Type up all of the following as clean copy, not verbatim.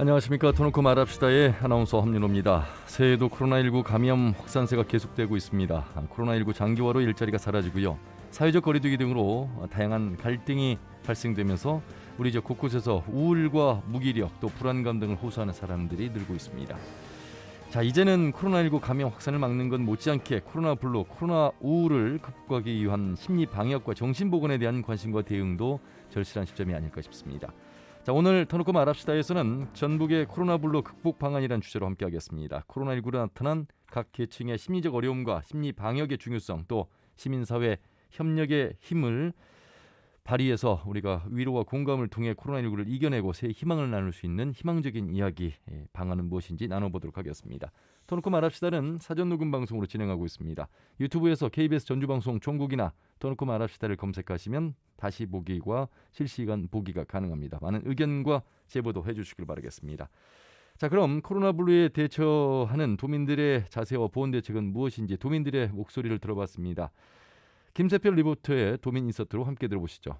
안녕하십니까. 터놓고 말합시다의 아나운서 함윤호입니다. 새해에도 코로나19 감염 확산세가 계속되고 있습니다. 코로나19 장기화로 일자리가 사라지고요. 사회적 거리두기 등으로 다양한 갈등이 발생되면서 우리 지역 곳곳에서 우울과 무기력 또 불안감 등을 호소하는 사람들이 늘고 있습니다. 자, 이제는 코로나19 감염 확산을 막는 건 못지않게 코로나 블루, 코로나 우울을 극복하기 위한 심리 방역과 정신보건에 대한 관심과 대응도 절실한 시점이 아닐까 싶습니다. 자, 오늘 터놓고 말합시다에서는 전북의 코로나 블루 극복 방안이라는 주제로 함께하겠습니다. 코로나19로 나타난 각 계층의 심리적 어려움과 심리 방역의 중요성 또 시민사회 협력의 힘을 발휘해서 우리가 위로와 공감을 통해 코로나19를 이겨내고 새해 희망을 나눌 수 있는 희망적인 이야기, 방안은 무엇인지 나눠보도록 하겠습니다. 터놓고 말합시다는 사전 녹음 방송으로 진행하고 있습니다. 유튜브에서 KBS 전주방송 종국이나 터놓고 말합시다를 검색하시면 다시 보기와 실시간 보기가 가능합니다. 많은 의견과 제보도 해주시길 바라겠습니다. 자, 그럼 코로나 블루에 대처하는 도민들의 자세와 보건 대책은 무엇인지 도민들의 목소리를 들어봤습니다. 김세별 리포터의 도민 인서트로 함께 들어보시죠.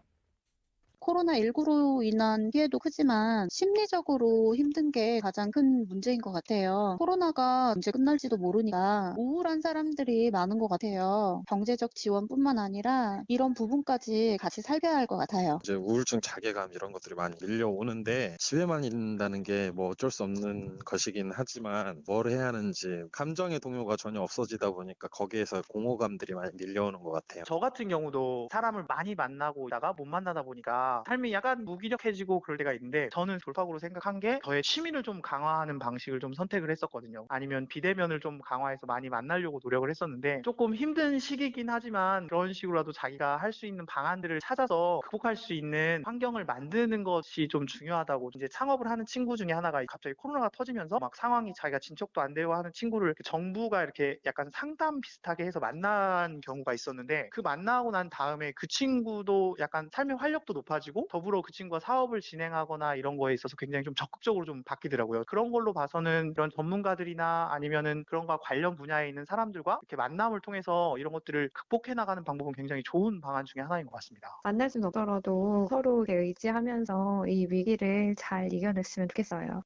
코로나19로 인한 피해도 크지만 심리적으로 힘든 게 가장 큰 문제인 것 같아요. 코로나가 언제 끝날지도 모르니까 우울한 사람들이 많은 것 같아요. 경제적 지원뿐만 아니라 이런 부분까지 같이 살펴야 할 것 같아요. 이제 우울증, 자괴감 이런 것들이 많이 밀려오는데 집에만 있는다는 게 뭐 어쩔 수 없는 것이긴 하지만 뭘 해야 하는지 감정의 동요가 전혀 없어지다 보니까 거기에서 공허감들이 많이 밀려오는 것 같아요. 저 같은 경우도 사람을 많이 만나고 있다가 못 만나다 보니까 삶이 약간 무기력해지고 그럴 때가 있는데 저는 돌파구로 생각한 게 저의 취미를 좀 강화하는 방식을 좀 선택을 했었거든요. 아니면 비대면을 좀 강화해서 많이 만나려고 노력을 했었는데 조금 힘든 시기긴 하지만 그런 식으로라도 자기가 할 수 있는 방안들을 찾아서 극복할 수 있는 환경을 만드는 것이 좀 중요하다고. 이제 창업을 하는 친구 중에 하나가 갑자기 코로나가 터지면서 막 상황이 자기가 진척도 안 되고 하는 친구를 정부가 이렇게 약간 상담 비슷하게 해서 만난 경우가 있었는데 그 만나고 난 다음에 그 친구도 약간 삶의 활력도 높아지고 더불어 그 친구가 사업을 진행하거나 이런 거에 있어서 굉장히 좀 적극적으로 좀 바뀌더라고요. 그런 걸로 봐서는 이런 전문가들이나 아니면은 그런 거 관련 분야에 있는 사람들과 이렇게 만남을 통해서 이런 것들을 극복해 나가는 방법은 굉장히 좋은 방안 중에 하나인 것 같습니다. 만날 수는 없더라도 서로 이렇게 의지하면서 이 위기를 잘 이겨냈으면 좋겠어요.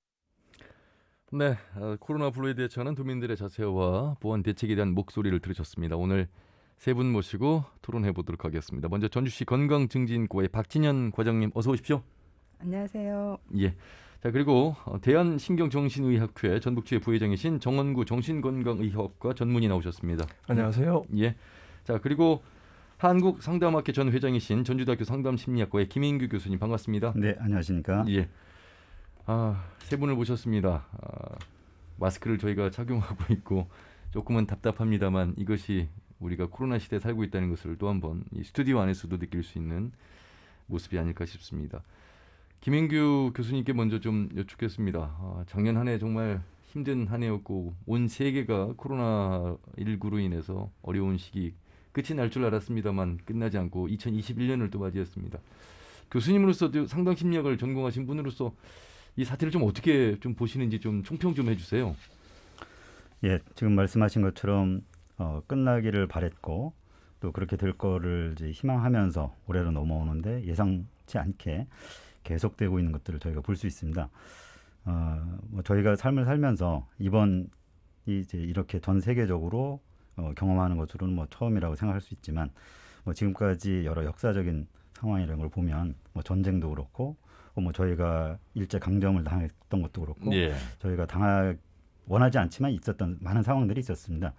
네, 코로나 블루에 대처하는 도민들의 자세와 보안 대책에 대한 목소리를 들으셨습니다. 오늘 세 분 모시고 토론해 보도록 하겠습니다. 먼저 전주시 건강증진고의 박진현 과장님 어서 오십시오. 안녕하세요. 예. 자, 그리고 대한신경정신의학회 전북지회 부회장이신 정원구 정신건강의학과 전문의 나오셨습니다. 안녕하세요. 예. 자, 그리고 한국상담학회 전 회장이신 전주대학교 상담심리학과의 김인규 교수님 반갑습니다. 네, 안녕하십니까. 예. 세 분을 모셨습니다. 마스크를 저희가 착용하고 있고 조금은 답답합니다만 이것이 우리가 코로나 시대에 살고 있다는 것을 또 한번 이 스튜디오 안에서도 느낄 수 있는 모습이 아닐까 싶습니다. 김인규 교수님께 먼저 좀 여쭙겠습니다. 작년 한 해 정말 힘든 한 해였고 온 세계가 코로나19로 인해서 어려운 시기 끝이 날 줄 알았습니다만 끝나지 않고 2021년을 또 맞이했습니다. 교수님으로서도 상담심리학을 전공하신 분으로서 이 사태를 좀 어떻게 좀 보시는지 좀 총평 좀 해주세요. 예, 지금 말씀하신 것처럼 끝나기를 바랬고 또 그렇게 될 거를 이제 희망하면서 올해로 넘어오는데 예상치 않게 계속되고 있는 것들을 저희가 볼 수 있습니다. 뭐 저희가 삶을 살면서 이번 이제 이렇게 전 세계적으로 경험하는 것으로는 뭐 처음이라고 생각할 수 있지만 뭐 지금까지 여러 역사적인 상황이라는 걸 보면 뭐 전쟁도 그렇고 뭐 저희가 일제 강점을 당했던 것도 그렇고 예. 저희가 원하지 않지만 있었던 많은 상황들이 있었습니다.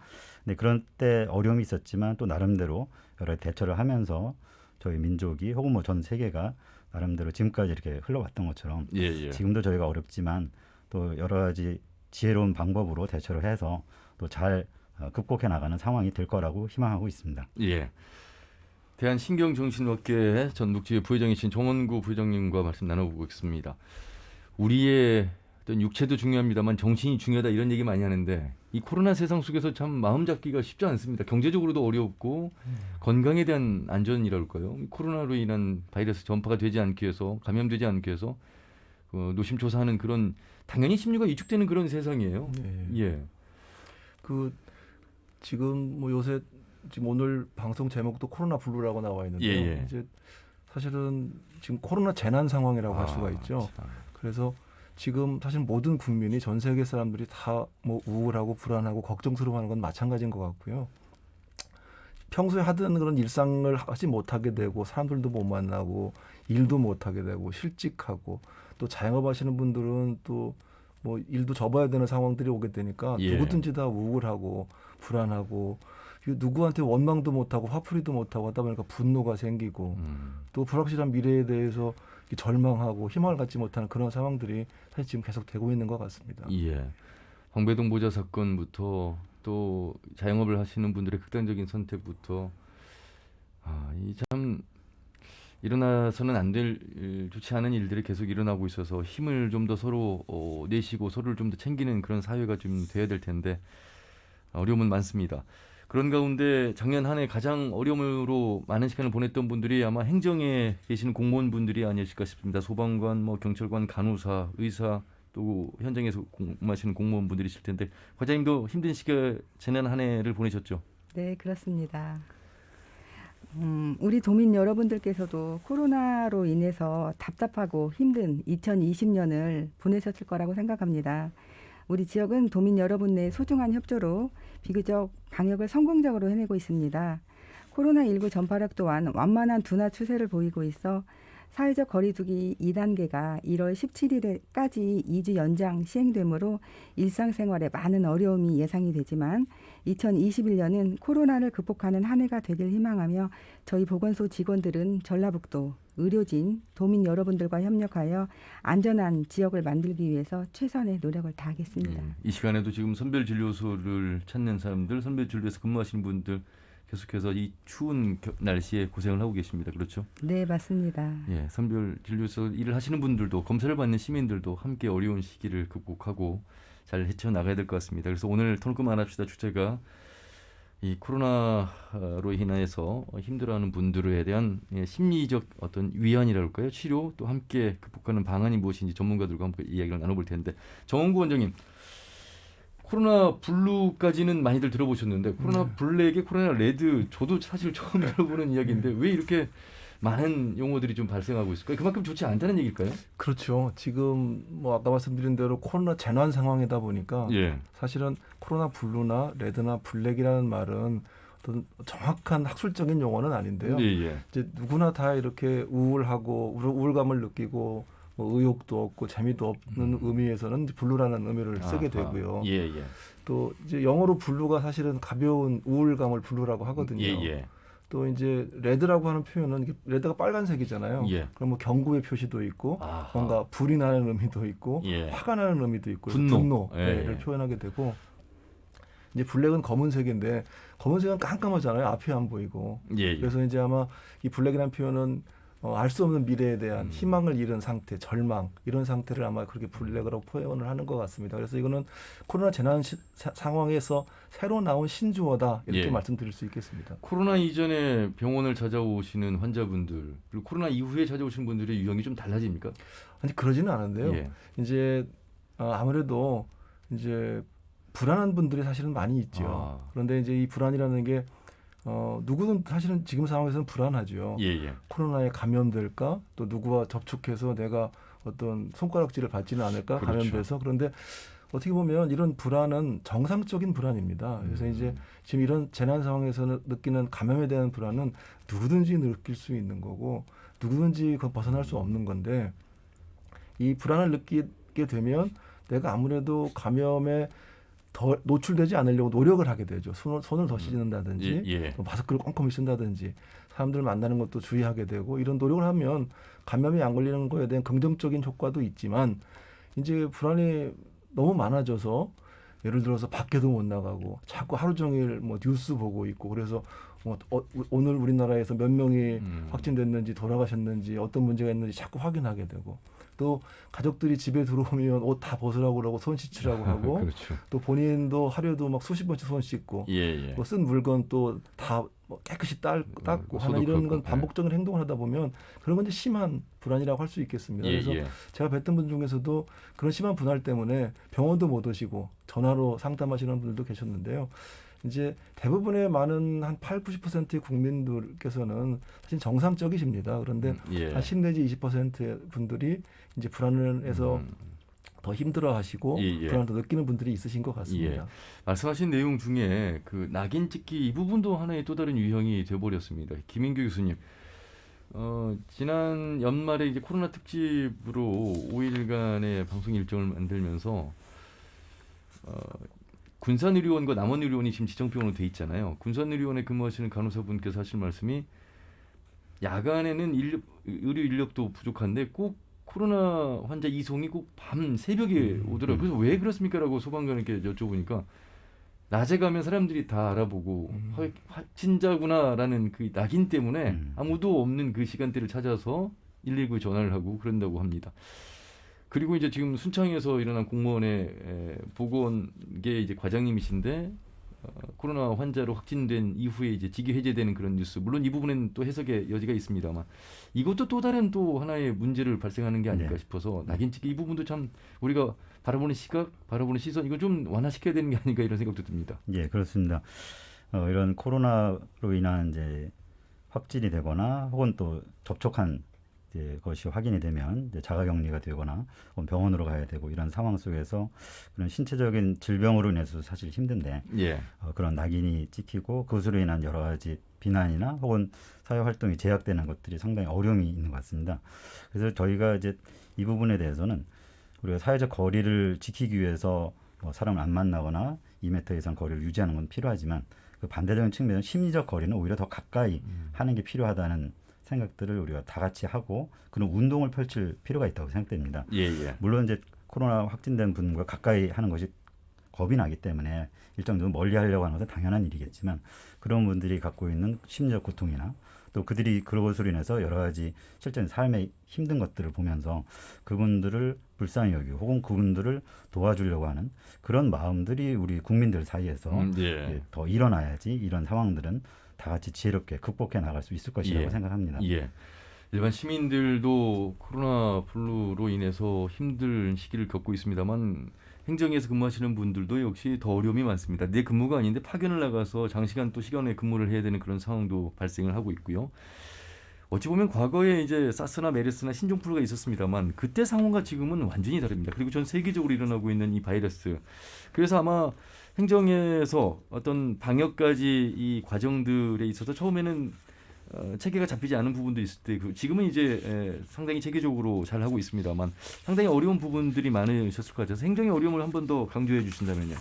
근데 그런 때 어려움이 있었지만 또 나름대로 여러 대처를 하면서 저희 민족이 혹은 뭐 전 세계가 나름대로 지금까지 이렇게 흘러왔던 것처럼 예. 지금도 저희가 어렵지만 또 여러 가지 지혜로운 방법으로 대처를 해서 또 잘 극복해 나가는 상황이 될 거라고 희망하고 있습니다. 예. 대한신경정신의학회 전북지회 부회장이신 정원구 부회장님과 말씀 나눠보고 있습니다. 우리의 어떤 육체도 중요합니다만 정신이 중요하다 이런 얘기 많이 하는데 이 코로나 세상 속에서 참 마음 잡기가 쉽지 않습니다. 경제적으로도 어렵고 건강에 대한 안전이랄까요? 코로나로 인한 바이러스 전파가 되지 않기 위해서 감염되지 않기 위해서 노심초사하는 그런 당연히 심리가 위축되는 그런 세상이에요. 네. 예. 지금 뭐 요새 지금 오늘 방송 제목도 코로나 블루라고 나와 있는데요. 예. 이제 사실은 지금 코로나 재난 상황이라고 할 수가 있죠. 참. 그래서 지금 사실 모든 국민이 전 세계 사람들이 다 뭐 우울하고 불안하고 걱정스러워하는 건 마찬가지인 것 같고요. 평소에 하던 그런 일상을 하지 못하게 되고 사람들도 못 만나고 일도 못하게 되고 실직하고 또 자영업 하시는 분들은 또 뭐 일도 접어야 되는 상황들이 오게 되니까 예. 누구든지 다 우울하고 불안하고 누구한테 원망도 못하고 화풀이도 못하고 하다 보니까 분노가 생기고 또 불확실한 미래에 대해서 절망하고 희망을 갖지 못하는 그런 상황들이 사실 지금 계속 되고 있는 것 같습니다. 예. 황배동 보좌 사건부터 또 자영업을 하시는 분들의 극단적인 선택부터 이 참 일어나서는 안 될 좋지 않은 일들이 계속 일어나고 있어서 힘을 좀 더 서로 내시고 서로를 좀 더 챙기는 그런 사회가 좀 돼야 될 텐데 어려움은 많습니다. 그런 가운데 작년 한 해 가장 어려움으로 많은 시간을 보냈던 분들이 아마 행정에 계시는 공무원분들이 아니실까 싶습니다. 소방관, 뭐 경찰관, 간호사, 의사 또 현장에서 근무하시는 공무원분들이실 텐데 과장님도 힘든 시기에 지난 한 해를 보내셨죠? 네, 그렇습니다. 우리 도민 여러분들께서도 코로나로 인해서 답답하고 힘든 2020년을 보내셨을 거라고 생각합니다. 우리 지역은 도민 여러분의 소중한 협조로 비교적 방역을 성공적으로 해내고 있습니다. 코로나19 전파력 또한 완만한 둔화 추세를 보이고 있어 사회적 거리두기 2단계가 1월 17일까지 2주 연장 시행되므로 일상생활에 많은 어려움이 예상이 되지만 2021년은 코로나를 극복하는 한 해가 되길 희망하며 저희 보건소 직원들은 전라북도, 의료진, 도민 여러분들과 협력하여 안전한 지역을 만들기 위해서 최선의 노력을 다하겠습니다. 이 시간에도 지금 선별진료소를 찾는 사람들, 선별진료소에서 근무하시는 분들 계속해서 이 추운 날씨에 고생을 하고 계십니다. 그렇죠? 네, 맞습니다. 예, 선별진료소 일을 하시는 분들도 검사를 받는 시민들도 함께 어려운 시기를 극복하고 잘 헤쳐나가야 될 것 같습니다. 그래서 오늘 토론 그만합시다 주제가 이 코로나로 인해서 힘들어하는 분들에 대한 심리적 어떤 위안이랄까요? 치료 또 함께 극복하는 방안이 무엇인지 전문가들과 함께 이야기를 나눠볼 텐데 정원구 원장님 코로나 블루까지는 많이들 들어보셨는데 코로나 블랙에 코로나 레드 저도 사실 처음 들어보는 이야기인데 왜 이렇게 많은 용어들이 좀 발생하고 있을까요? 그만큼 좋지 않다는 얘기일까요? 그렇죠. 지금 뭐 아까 말씀드린 대로 코로나 재난 상황이다 보니까 예. 사실은 코로나 블루나 레드나 블랙이라는 말은 어떤 정확한 학술적인 용어는 아닌데요. 예, 예. 이제 누구나 다 이렇게 우울하고 우울감을 느끼고 뭐 의욕도 없고 재미도 없는 의미에서는 블루라는 의미를 쓰게 되고요. 예, 예. 또 이제 영어로 블루가 사실은 가벼운 우울감을 블루라고 하거든요. 예, 예. 또 이제 레드라고 하는 표현은 이게 레드가 빨간색이잖아요. 예. 그럼 뭐 경고의 표시도 있고 아하. 뭔가 불이 나는 의미도 있고 예. 화가 나는 의미도 있고 분노. 분노를 예. 표현하게 되고 이제 블랙은 검은색인데 검은색은 깜깜하잖아요. 앞이 안 보이고. 예, 예. 그래서 이제 아마 이 블랙이라는 표현은 알 수 없는 미래에 대한 희망을 잃은 상태, 절망 이런 상태를 아마 그렇게 블랙으로 표현을 하는 것 같습니다. 그래서 이거는 코로나 재난 상황에서 새로 나온 신조어다 이렇게 예. 말씀드릴 수 있겠습니다. 코로나 이전에 병원을 찾아오시는 환자분들 그리고 코로나 이후에 찾아오시는 분들의 유형이 좀 달라집니까? 아니 그러지는 않은데요. 예. 이제 아무래도 이제 불안한 분들이 사실은 많이 있죠. 아. 그런데 이제 이 불안이라는 게 누구든 사실은 지금 상황에서는 불안하죠. 예, 예. 코로나에 감염될까? 또 누구와 접촉해서 내가 어떤 손가락질을 받지는 않을까? 그렇죠. 감염돼서. 그런데 어떻게 보면 이런 불안은 정상적인 불안입니다. 그래서 이제 지금 이런 재난 상황에서 느끼는 감염에 대한 불안은 누구든지 느낄 수 있는 거고 누구든지 벗어날 수 없는 건데 이 불안을 느끼게 되면 내가 아무래도 감염에 더 노출되지 않으려고 노력을 하게 되죠. 손을 더 씻는다든지 예. 또 마스크를 꼼꼼히 쓴다든지 사람들 만나는 것도 주의하게 되고 이런 노력을 하면 감염이 안 걸리는 거에 대한 긍정적인 효과도 있지만 이제 불안이 너무 많아져서 예를 들어서 밖에도 못 나가고 자꾸 하루 종일 뭐 뉴스 보고 있고 그래서 오늘 우리나라에서 몇 명이 확진됐는지 돌아가셨는지 어떤 문제가 있는지 자꾸 확인하게 되고 또 가족들이 집에 들어오면 옷 다 벗으라고 그러고 손 씻으라고 하고 그렇죠. 또 본인도 하루에도 막 수십 번씩 손 씻고 예, 예. 뭐 쓴 물건 또 다 깨끗이 닦고 하는 이런 소독하고, 건 반복적인 행동을 하다 보면 그런 건 이제 심한 불안이라고 할 수 있겠습니다. 예, 그래서 예. 제가 뵀던 분 중에서도 그런 심한 불안 때문에 병원도 못 오시고 전화로 상담하시는 분들도 계셨는데요. 이제 대부분의 많은 한 80~90%의 국민들께서는 사실 정상적이십니다. 그런데 예. 한 10 내지 20%의 분들이 이제 불안해서 더 힘들어하시고 예, 예. 불안도 느끼는 분들이 있으신 것 같습니다. 말씀하신 내용 중에 그 낙인 찍기 이 부분도 하나의 또 다른 유형이 돼버렸습니다. 김인규 교수님, 지난 연말에 이제 코로나 특집으로 5일간의 방송 일정을 만들면서 군산의료원과 남원의료원이 지금 지정병원으로 돼 있잖아요. 군산의료원에 근무하시는 간호사분께서 하실 말씀이 야간에는 의료 인력도 부족한데 꼭 코로나 환자 이송이 꼭 밤 새벽에 오더라고요. 그래서 왜 그렇습니까라고 소방관에게 여쭤보니까 낮에 가면 사람들이 다 알아보고 확진자구나라는 그 낙인 때문에 아무도 없는 그 시간대를 찾아서 119에 전화를 하고 그런다고 합니다. 그리고 이제 지금 순창에서 일어난 공무원의 보건계 이제 과장님이신데 코로나 환자로 확진된 이후에 이제 직위 해제되는 그런 뉴스. 물론 이 부분에는 또 해석의 여지가 있습니다만 이것도 또 다른 또 하나의 문제를 발생하는 게 아닐까 싶어서 낙인 찍기 이 부분도 참 우리가 바라보는 시각, 바라보는 시선 이거 좀 완화시켜야 되는 게 아닌가 이런 생각도 듭니다. 예, 그렇습니다. 이런 코로나로 인한 이제 확진이 되거나 혹은 또 접촉한 것이 확인이 되면 이제 자가격리가 되거나 혹은 병원으로 가야 되고 이런 상황 속에서 그런 신체적인 질병으로 인해서 사실 힘든데 예. 그런 낙인이 찍히고 그것으로 인한 여러 가지 비난이나 혹은 사회 활동이 제약되는 것들이 상당히 어려움이 있는 것 같습니다. 그래서 저희가 이제 이 부분에 대해서는 우리가 사회적 거리를 지키기 위해서 뭐 사람을 안 만나거나 2m 이상 거리를 유지하는 건 필요하지만 그 반대적인 측면은 심리적 거리는 오히려 더 가까이 하는 게 필요하다는 생각들을 우리가 다 같이 하고 그런 운동을 펼칠 필요가 있다고 생각됩니다. 예. 물론 이제 코로나 확진된 분과 가까이 하는 것이 겁이 나기 때문에 일정 정도 멀리 하려고 하는 것은 당연한 일이겠지만 그런 분들이 갖고 있는 심리적 고통이나 또 그들이 그것으로 인해서 여러 가지 실제는 삶에 힘든 것들을 보면서 그분들을 불쌍히 여기고 혹은 그분들을 도와주려고 하는 그런 마음들이 우리 국민들 사이에서 더 일어나야지 이런 상황들은 다 같이 지혜롭게 극복해 나갈 수 있을 것이라고 생각합니다. 예. 일반 시민들도 코로나 블루로 인해서 힘든 시기를 겪고 있습니다만 행정에서 근무하시는 분들도 역시 더 어려움이 많습니다. 내 근무가 아닌데 파견을 나가서 장시간 또 시간에 근무를 해야 되는 그런 상황도 발생을 하고 있고요. 어찌 보면 과거에 이제 사스나 메르스나 신종플루가 있었습니다만 그때 상황과 지금은 완전히 다릅니다. 그리고 전 세계적으로 일어나고 있는 이 바이러스. 그래서 아마 행정에서 어떤 방역까지 이 과정들에 있어서 처음에는 체계가 잡히지 않은 부분도 있을 때 지금은 이제 상당히 체계적으로 잘 하고 있습니다만 상당히 어려운 부분들이 많으셨을 것 같아서 행정의 어려움을 한 번 더 강조해 주신다면요.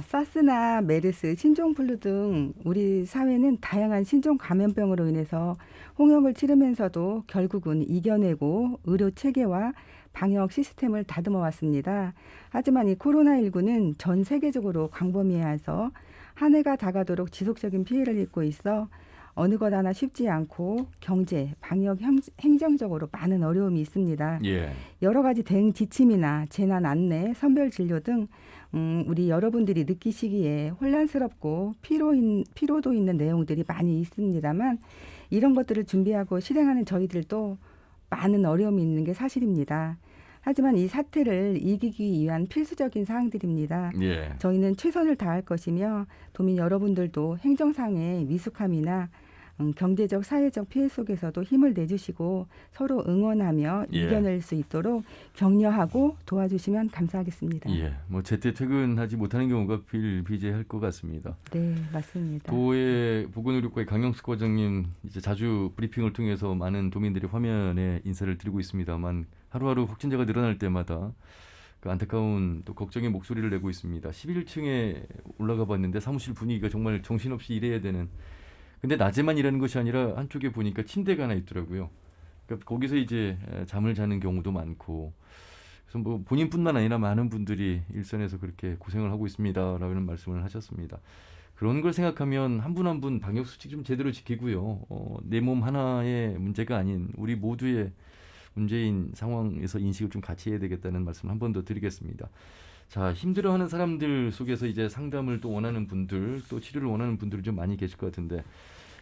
사스나 메르스, 신종플루 등 우리 사회는 다양한 신종 감염병으로 인해서 홍역을 치르면서도 결국은 이겨내고 의료 체계와 방역 시스템을 다듬어 왔습니다. 하지만 이 코로나19는 전 세계적으로 광범위해서 한 해가 다가도록 지속적인 피해를 입고 있어 어느 것 하나 쉽지 않고 경제, 방역, 행정적으로 많은 어려움이 있습니다. 예. 여러 가지 대응 지침이나 재난 안내, 선별 진료 등 우리 여러분들이 느끼시기에 혼란스럽고 피로도 있는 내용들이 많이 있습니다만 이런 것들을 준비하고 실행하는 저희들도 많은 어려움이 있는 게 사실입니다. 하지만 이 사태를 이기기 위한 필수적인 사항들입니다. 예. 저희는 최선을 다할 것이며 도민 여러분들도 행정상의 미숙함이나 경제적, 사회적 피해 속에서도 힘을 내주시고 서로 응원하며 이겨낼 수 있도록 격려하고 도와주시면 감사하겠습니다. 예, 뭐 제때 퇴근하지 못하는 경우가 비일비재할 것 같습니다. 네, 맞습니다. 도의 보건의료과의 강영숙 과장님 이제 자주 브리핑을 통해서 많은 도민들이 화면에 인사를 드리고 있습니다만 하루하루 확진자가 늘어날 때마다 그 안타까운 또 걱정의 목소리를 내고 있습니다. 11층에 올라가 봤는데 사무실 분위기가 정말 정신없이 일해야 되는. 근데 낮에만 일하는 것이 아니라 한쪽에 보니까 침대가 하나 있더라고요. 그러니까 거기서 이제 잠을 자는 경우도 많고. 그래서 뭐 본인뿐만 아니라 많은 분들이 일선에서 그렇게 고생을 하고 있습니다라는 말씀을 하셨습니다. 그런 걸 생각하면 한 분 한 분 방역 수칙 좀 제대로 지키고요. 내 몸 하나의 문제가 아닌 우리 모두의 문제인 상황에서 인식을 좀 같이 해야 되겠다는 말씀 한 번 더 드리겠습니다. 자, 힘들어하는 사람들 속에서 이제 상담을 또 원하는 분들, 또 치료를 원하는 분들이 좀 많이 계실 것 같은데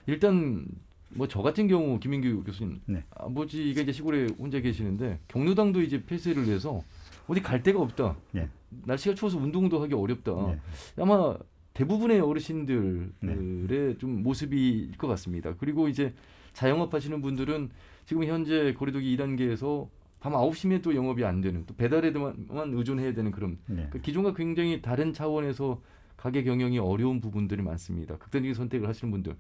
일단 뭐 저 같은 경우 김인규 교수님 아버지가 이제 시골에 혼자 계시는데 경로당도 이제 폐쇄를 해서 어디 갈 데가 없다. 날씨가 추워서 운동도 하기 어렵다. 아마 대부분의 어르신들의 좀 모습일 것 같습니다. 그리고 이제 자영업 하시는 분들은 지금 현재 거리두기 2단계에서 밤 9시면 또 영업이 안 되는, 또 배달에만 의존해야 되는 그런 네. 그 기존과 굉장히 다른 차원에서 가게 경영이 어려운 부분들이 많습니다. 극단적인 선택을 하시는 분들.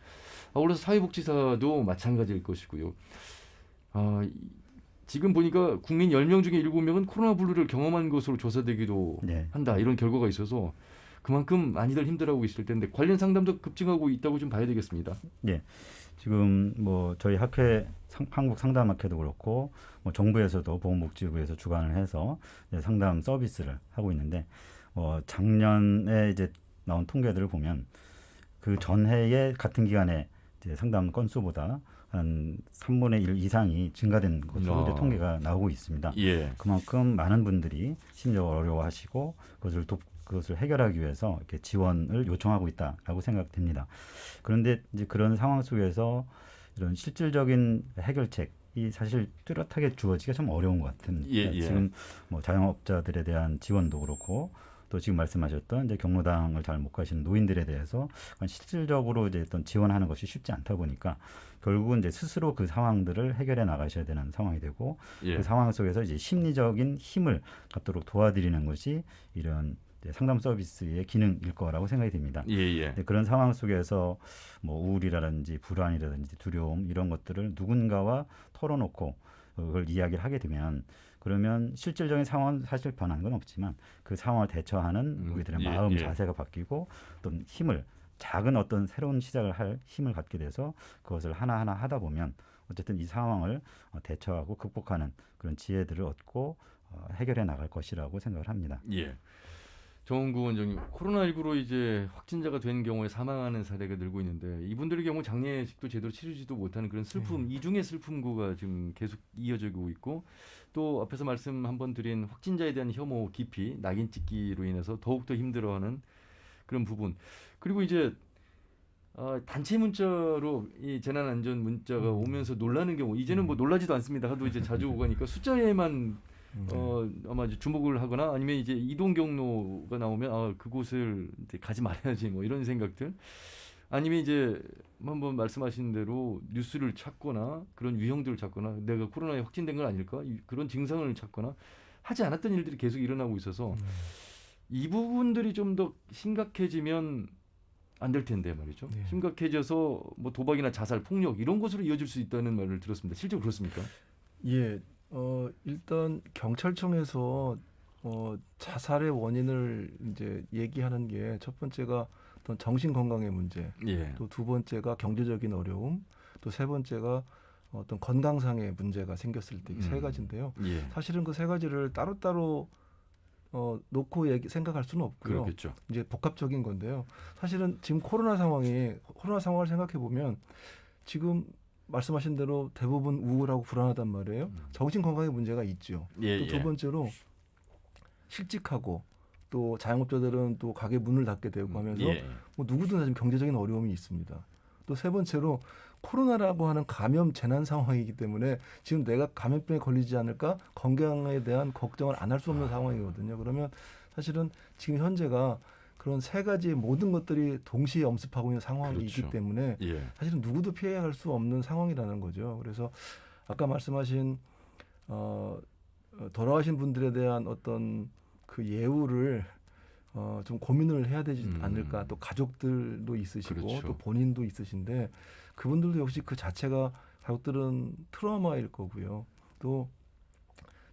아울러서 사회복지사도 마찬가지일 것이고요. 지금 보니까 국민 10명 중에 7명은 코로나 블루를 경험한 것으로 조사되기도 네. 한다. 이런 결과가 있어서 그만큼 많이들 힘들어하고 있을 텐데 관련 상담도 급증하고 있다고 좀 봐야 되겠습니다. 예. 지금 뭐 저희 학회 한국상담학회도 그렇고 뭐 정부에서도 보건복지부에서 주관을 해서 이제 상담 서비스를 하고 있는데 작년에 이제 나온 통계들을 보면 그 전해의 같은 기간에 이제 상담 건수보다 한 3분의 1 이상이 증가된 것으로 이제 통계가 나오고 있습니다. 예. 그만큼 많은 분들이 심리적으로 어려워하시고 그것을 해결하기 위해서 이렇게 지원을 요청하고 있다라고 생각됩니다. 그런데 이제 그런 상황 속에서 이런 실질적인 해결책이 사실 뚜렷하게 주어지기가 좀 어려운 것 같은. 예. 지금 뭐 자영업자들에 대한 지원도 그렇고 또 지금 말씀하셨던 이제 경로당을 잘 못 가시는 노인들에 대해서 실질적으로 이제 어떤 지원하는 것이 쉽지 않다 보니까 결국은 이제 스스로 그 상황들을 해결해 나가셔야 되는 상황이 되고 예. 그 상황 속에서 이제 심리적인 힘을 갖도록 도와드리는 것이 이런 이제 상담 서비스의 기능일 거라고 생각이 됩니다. 예. 그런 상황 속에서 뭐 우울이라든지 불안이라든지 두려움 이런 것들을 누군가와 털어놓고 그걸 이야기를 하게 되면 그러면 실질적인 상황은 사실 변하는 건 없지만 그 상황을 대처하는 우리들의 마음 자세가 바뀌고 어떤 힘을 작은 어떤 새로운 시작을 할 힘을 갖게 돼서 그것을 하나하나 하다 보면 어쨌든 이 상황을 대처하고 극복하는 그런 지혜들을 얻고 해결해 나갈 것이라고 생각을 합니다. 예. 정은구 원장님, 코로나19로 이제 확진자가 된 경우에 사망하는 사례가 늘고 있는데 이분들의 경우 장례식도 제대로 치르지도 못하는 그런 슬픔, 이중의 슬픔구가 지금 계속 이어지고 있고 또 앞에서 말씀 한번 드린 확진자에 대한 혐오, 기피, 낙인 찍기로 인해서 더욱더 힘들어하는 그런 부분. 그리고 이제 단체 문자로 이 재난안전 문자가 오면서 놀라는 경우 이제는 뭐 놀라지도 않습니다. 하도 이제 자주 오가니까 숫자에만 아마 이제 주목을 하거나 아니면 이제 이동 경로가 나오면 그곳을 이제 가지 말아야지 뭐 이런 생각들 아니면 이제 한번 말씀하신 대로 뉴스를 찾거나 그런 유형들을 찾거나 내가 코로나에 확진된 건 아닐까 그런 증상을 찾거나 하지 않았던 일들이 계속 일어나고 있어서 이 부분들이 좀 더 심각해지면 안 될 텐데 말이죠. 네. 심각해져서 뭐 도박이나 자살, 폭력 이런 것으로 이어질 수 있다는 말을 들었습니다. 실제로 그렇습니까? 예. 일단 경찰청에서 자살의 원인을 이제 얘기하는 게 첫 번째가 어떤 정신 건강의 문제, 예. 또 두 번째가 경제적인 어려움, 또 세 번째가 어떤 건강상의 문제가 생겼을 때 이 세 가지인데요. 예. 사실은 그 세 가지를 따로따로 놓고 생각할 수는 없고요. 그렇겠죠. 이제 복합적인 건데요. 사실은 지금 코로나 상황을 생각해 보면 지금 말씀하신 대로 대부분 우울하고 불안하단 말이에요. 정신 건강에 문제가 있죠. 또 두 번째로 실직하고 또 자영업자들은 또 가게 문을 닫게 되고 하면서 뭐 누구든 다 지금 경제적인 어려움이 있습니다. 또 세 번째로 코로나라고 하는 감염 재난 상황이기 때문에 지금 내가 감염병에 걸리지 않을까 건강에 대한 걱정을 안 할 수 없는 상황이거든요. 그러면 사실은 지금 현재가 그런 세 가지의 모든 것들이 동시에 엄습하고 있는 상황이 있기 때문에 사실은 누구도 피해갈 수 없는 상황이라는 거죠. 그래서 아까 말씀하신 돌아가신 분들에 대한 어떤 그 예우를 좀 고민을 해야 되지 않을까. 또 가족들도 있으시고 또 본인도 있으신데 그분들도 역시 그 자체가 가족들은 트라우마일 거고요. 또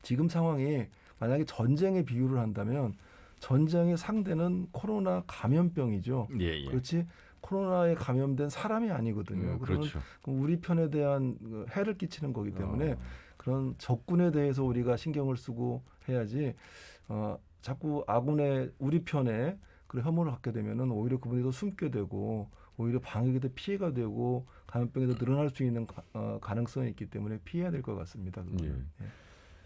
지금 상황이 만약에 전쟁에 비유를 한다면 전쟁의 상대는 코로나 감염병이죠. 그렇지 코로나에 감염된 사람이 아니거든요. 그렇죠. 우리 편에 대한 해를 끼치는 거기 때문에 그런 적군에 대해서 우리가 신경을 쓰고 해야지 자꾸 아군의 우리 편에 그런 혐오를 갖게 되면은 오히려 그분이 더 숨게 되고 오히려 방역에 더 피해가 되고 감염병이 더 늘어날 수 있는 가능성이 있기 때문에 피해야 될 것 같습니다.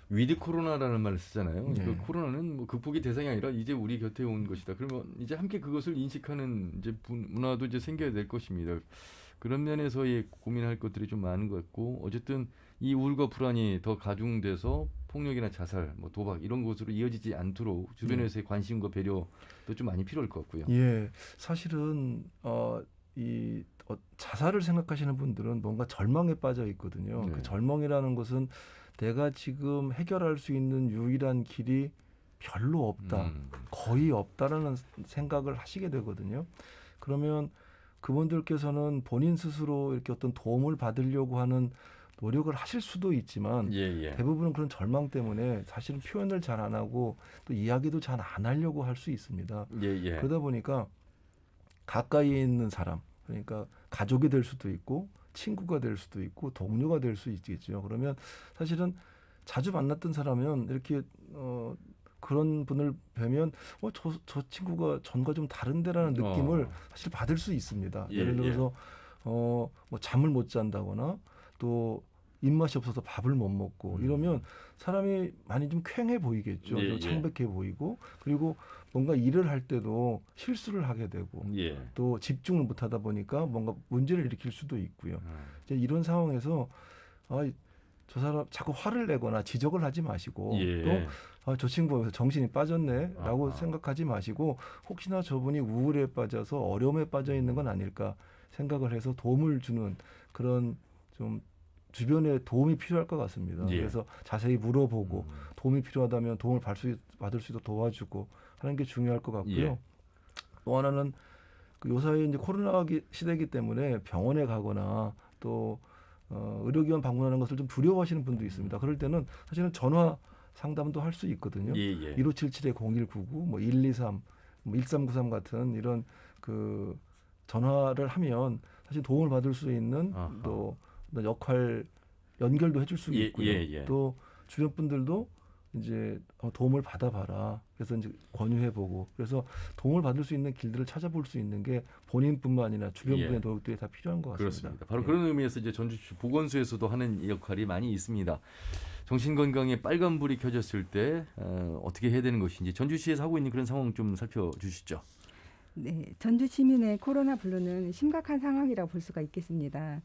위드 코로나라는 말을 쓰잖아요. 네. 그 코로나는 뭐 극복의 대상이 아니라 이제 우리 곁에 온 것이다. 그러면 이제 함께 그것을 인식하는 이제 문화도 이제 생겨야 될 것입니다. 그런 면에서 고민할 것들이 좀 많은 것 같고 어쨌든 이 우울과 불안이 더 가중돼서 폭력이나 자살, 뭐 도박 이런 것으로 이어지지 않도록 주변에서의 관심과 배려도 좀 많이 필요할 것 같고요. 예, 사실은 자살을 생각하시는 분들은 뭔가 절망에 빠져 있거든요. 그 절망이라는 것은 내가 지금 해결할 수 있는 유일한 길이 별로 없다, 거의 없다라는 생각을 하시게 되거든요. 그러면 그분들께서는 본인 스스로 이렇게 어떤 도움을 받으려고 하는 노력을 하실 수도 있지만 예, 예. 대부분은 그런 절망 때문에 사실은 표현을 잘 안 하고 또 이야기도 잘 안 하려고 할 수 있습니다. 예, 예. 그러다 보니까 가까이에 있는 사람, 그러니까 가족이 될 수도 있고 친구가 될 수도 있고 동료가 될 수 있겠죠. 그러면 사실은 자주 만났던 사람은 이렇게 그런 분을 뵈면 저 친구가 전과 좀 다른데라는 느낌을 사실 받을 수 있습니다. 예, 예를 들어서 뭐 잠을 못 잔다거나 또 입맛이 없어서 밥을 못 먹고 이러면 사람이 많이 좀 퀭해 보이겠죠. 예, 좀 창백해 보이고 그리고 뭔가 일을 할 때도 실수를 하게 되고 예. 또 집중을 못하다 보니까 뭔가 문제를 일으킬 수도 있고요. 이제 이런 상황에서 저 사람 자꾸 화를 내거나 지적을 하지 마시고 예. 또 저 친구가 정신이 빠졌네라고 아하. 생각하지 마시고 혹시나 저분이 우울에 빠져서 어려움에 빠져 있는 건 아닐까 생각을 해서 도움을 주는 그런 좀 주변에 도움이 필요할 것 같습니다. 예. 그래서 자세히 물어보고 도움이 필요하다면 도움을 받을 수 있도록 도와주고 하는 게 중요할 것 같고요. 예. 또 하나는 요사이 이제 코로나 시대이기 때문에 병원에 가거나 또 의료기관 방문하는 것을 좀 두려워하시는 분도 있습니다. 그럴 때는 사실은 전화 상담도 할 수 있거든요. 예, 예. 1577-0199, 뭐 123, 뭐 1393 같은 이런 그 전화를 하면 사실 도움을 받을 수 있는 아하. 또 어떤 역할 연결도 해줄 수 예, 있고요. 예, 예. 또 주변 분들도 이제 도움을 받아봐라. 그래서 이제 권유해보고 그래서 도움을 받을 수 있는 길들을 찾아볼 수 있는 게 본인뿐만 아니라 주변 예. 분의 노력들이 다 필요한 것 같습니다. 그렇습니다. 바로 예. 그런 의미에서 이제 전주시 보건소에서도 하는 역할이 많이 있습니다. 정신건강에 빨간불이 켜졌을 때 어떻게 해야 되는 것인지 전주시에서 하고 있는 그런 상황 좀 살펴주시죠. 네, 전주 시민의 코로나 블루는 심각한 상황이라고 볼 수가 있겠습니다.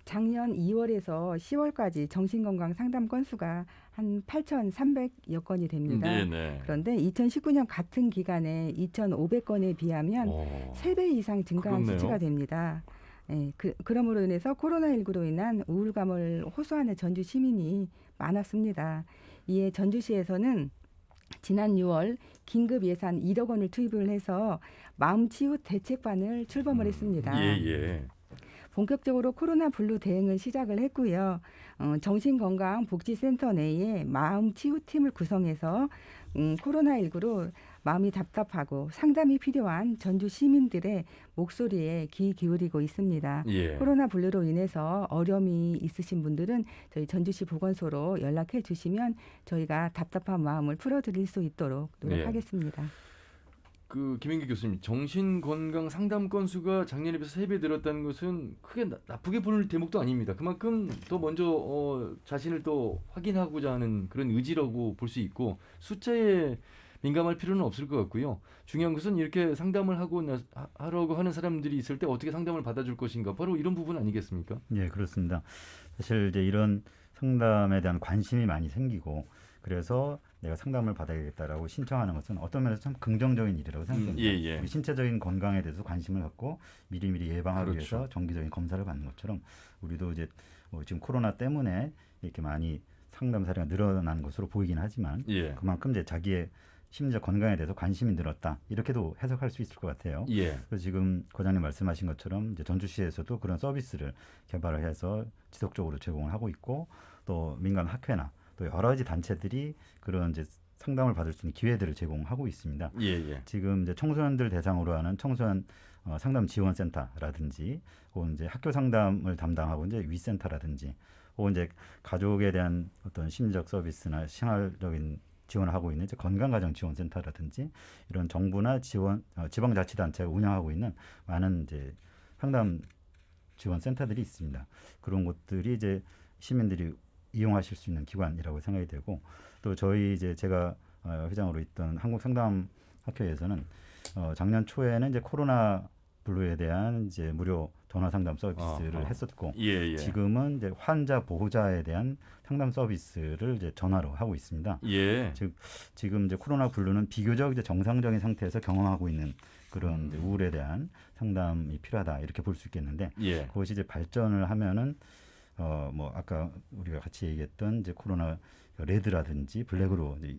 작년 2월에서 10월까지 정신건강 상담 건수가 한 8,300여 건이 됩니다. 네네. 그런데 2019년 같은 기간에 2,500건에 비하면 3배 이상 증가한 그렇네요. 수치가 됩니다. 예, 그러므로 인해서 코로나19로 인한 우울감을 호소하는 전주 시민이 많았습니다. 이에 전주시에서는 지난 6월 긴급 예산 1억 원을 투입을 해서 마음치유 대책반을 출범을 했습니다. 예, 예. 본격적으로 코로나 블루 대응을 시작을 했고요. 정신건강복지센터 내에 마음치유팀을 구성해서 코로나19로 마음이 답답하고 상담이 필요한 전주 시민들의 목소리에 귀 기울이고 있습니다. 예. 코로나 블루로 인해서 어려움이 있으신 분들은 저희 전주시 보건소로 연락해 주시면 저희가 답답한 마음을 풀어드릴 수 있도록 노력하겠습니다. 김인기 교수님, 정신건강 상담 건수가 작년에 비해서 3배 늘었다는 것은 크게 나쁘게 볼 대목도 아닙니다. 그만큼 더 먼저 자신을 또 확인하고자 하는 그런 의지라고 볼 수 있고 숫자에 민감할 필요는 없을 것 같고요. 중요한 것은 이렇게 상담을 하려고 하는 사람들이 있을 때 어떻게 상담을 받아줄 것인가, 바로 이런 부분 아니겠습니까? 예, 그렇습니다. 사실 이제 이런 상담에 대한 관심이 많이 생기고 그래서 내가 상담을 받아야겠다라고 신청하는 것은 어떤 면에서 참 긍정적인 일이라고 생각합니다. 예, 예. 우리 신체적인 건강에 대해서 관심을 갖고 미리미리 예방하기 그렇죠. 위해서 정기적인 검사를 받는 것처럼 우리도 이제 지금 코로나 때문에 이렇게 많이 상담 사례가 늘어난 것으로 보이긴 하지만 예. 그만큼 이제 자기의 심리적 건강에 대해서 관심이 늘었다 이렇게도 해석할 수 있을 것 같아요. 예. 그래서 지금 과장님 말씀하신 것처럼 이제 전주시에서도 그런 서비스를 개발을 해서 지속적으로 제공을 하고 있고 또 민간 학회나 또 여러 가지 단체들이 그런 이제 상담을 받을 수 있는 기회들을 제공하고 있습니다. 예, 예. 지금 이제 청소년들 대상으로 하는 청소년 상담 지원센터라든지, 혹은 이제 학교 상담을 담당하고 이제 위센터라든지, 혹은 이제 가족에 대한 어떤 심리적 서비스나 생활적인 지원을 하고 있는 이제 건강가정지원센터라든지 이런 정부나 지방자치단체가 운영하고 있는 많은 이제 상담 지원센터들이 있습니다. 그런 곳들이 이제 시민들이 이용하실 수 있는 기관이라고 생각이 되고, 또 저희 이제 제가 회장으로 있던 한국상담학회에서는 작년 초에는 이제 코로나 블루에 대한 이제 무료 전화 상담 서비스를 했었고, 예, 예. 지금은 이제 환자 보호자에 대한 상담 서비스를 이제 전화로 하고 있습니다. 예. 즉 지금 이제 코로나 블루는 비교적 이제 정상적인 상태에서 경험하고 있는 그런 이제 우울에 대한 상담이 필요하다 이렇게 볼 수 있겠는데, 예. 그것이 이제 발전을 하면은 뭐 아까 우리가 같이 얘기했던 이제 코로나 레드라든지 블랙으로 이제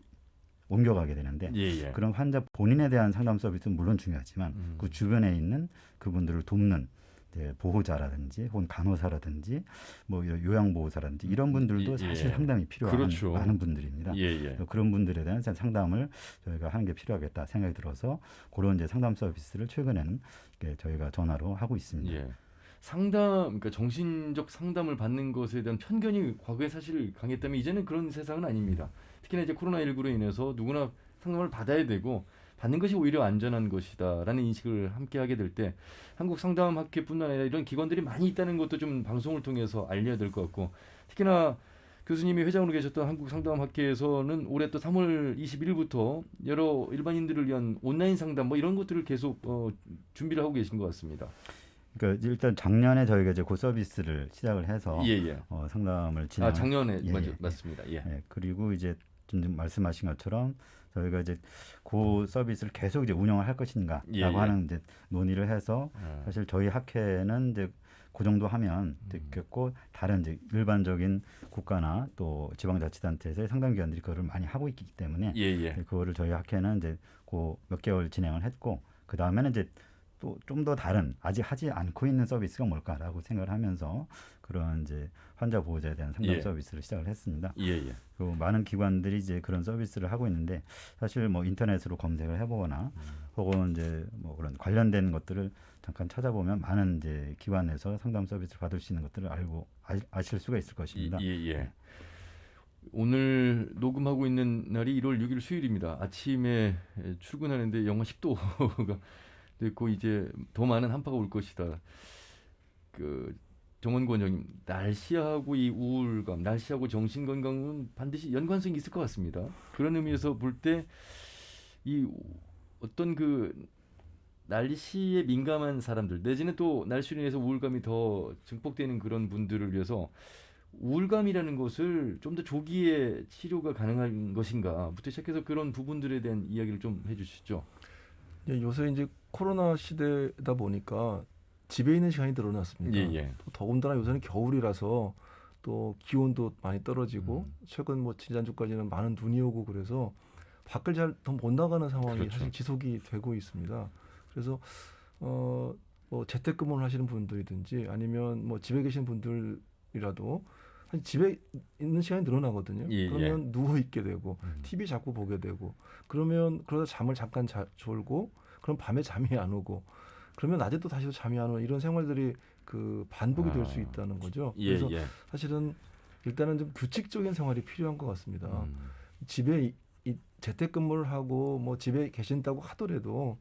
옮겨가게 되는데 예, 예. 그런 환자 본인에 대한 상담 서비스는 물론 중요하지만 그 주변에 있는 그분들을 돕는 이제 보호자라든지 혹은 간호사라든지 뭐 요양보호사라든지 이런 분들도 예, 사실 예. 상당히 필요한 그렇죠. 많은 분들입니다. 예, 예. 그런 분들에 대한 상담을 저희가 하는 게 필요하겠다 생각이 들어서 그런 이제 상담 서비스를 최근에는 저희가 전화로 하고 있습니다. 예. 상담, 그러니까 정신적 상담을 받는 것에 대한 편견이 과거에 사실 강했다면 이제는 그런 세상은 아닙니다. 특히나 이제 코로나19로 인해서 누구나 상담을 받아야 되고 받는 것이 오히려 안전한 것이다라는 인식을 함께 하게 될 때 한국 상담학회뿐만 아니라 이런 기관들이 많이 있다는 것도 좀 방송을 통해서 알려야 될 것 같고 특히나 교수님이 회장으로 계셨던 한국상담학회에서는 올해 또 3월 21일부터 여러 일반인들을 위한 온라인 상담 뭐 이런 것들을 계속 준비를 하고 계신 것 같습니다. 그러니까 일단 작년에 저희가 이제 그 서비스를 시작을 해서 예, 예. 상담을 진행. 작년에 예, 예. 맞습니다. 예. 예, 그리고 이제 좀 말씀하신 것처럼 저희가 이제 그 서비스를 계속 이제 운영을 할 것인가라고 예, 예. 하는 이제 논의를 해서 사실 저희 학회는 이제 그 정도 하면 됐겠고 다른 이제 일반적인 국가나 또 지방자치단체에서의 상담기관들이 그거를 많이 하고 있기 때문에 예, 예. 그거를 저희 학회는 이제 그 몇 개월 진행을 했고 그 다음에는 이제 또 좀 더 다른 아직 하지 않고 있는 서비스가 뭘까라고 생각을 하면서 그런 이제 환자 보호자에 대한 상담 예. 서비스를 시작을 했습니다. 예, 예. 그리고 많은 기관들이 이제 그런 서비스를 하고 있는데 사실 뭐 인터넷으로 검색을 해보거나 혹은 이제 뭐 그런 관련된 것들을 잠깐 찾아보면 많은 이제 기관에서 상담 서비스를 받을 수 있는 것들을 알고 아실 수가 있을 것입니다. 예, 예. 오늘 녹음하고 있는 날이 1월 6일 수요일입니다. 아침에 출근하는데 영하 10도가 됐고 이제 더 많은 한파가 올 것이다. 그 정원권 원장님, 날씨하고 이 우울감, 날씨하고 정신 건강은 반드시 연관성이 있을 것 같습니다. 그런 의미에서 볼 때 이 어떤 그 날씨에 민감한 사람들 내지는 또 날씨로 인해서 우울감이 더 증폭되는 그런 분들을 위해서 우울감이라는 것을 좀 더 조기에 치료가 가능한 것인가부터 시작해서 그런 부분들에 대한 이야기를 좀 해주시죠. 예, 요새 이제 코로나 시대다 보니까 집에 있는 시간이 늘어났습니다. 예, 예. 또 더군다나 요새는 겨울이라서 또 기온도 많이 떨어지고 최근 뭐 지난주까지는 많은 눈이 오고 그래서 밖을 잘 더 못 나가는 상황이 그렇죠. 사실 지속이 되고 있습니다. 그래서 뭐 재택근무를 하시는 분들이든지 아니면 뭐 집에 계신 분들이라도 사실 집에 있는 시간이 늘어나거든요. 예, 그러면 누워 있게 되고 TV 자꾸 보게 되고 그러면 그러다 잠을 잠깐 졸고 그럼 밤에 잠이 안 오고 그러면 낮에 또 다시 잠이 안 오는 이런 생활들이 그 반복이 될 수 있다는 거죠. 예, 그래서 예. 사실은 일단은 좀 규칙적인 생활이 필요한 것 같습니다. 집에 재택근무를 하고 뭐 집에 계신다고 하더라도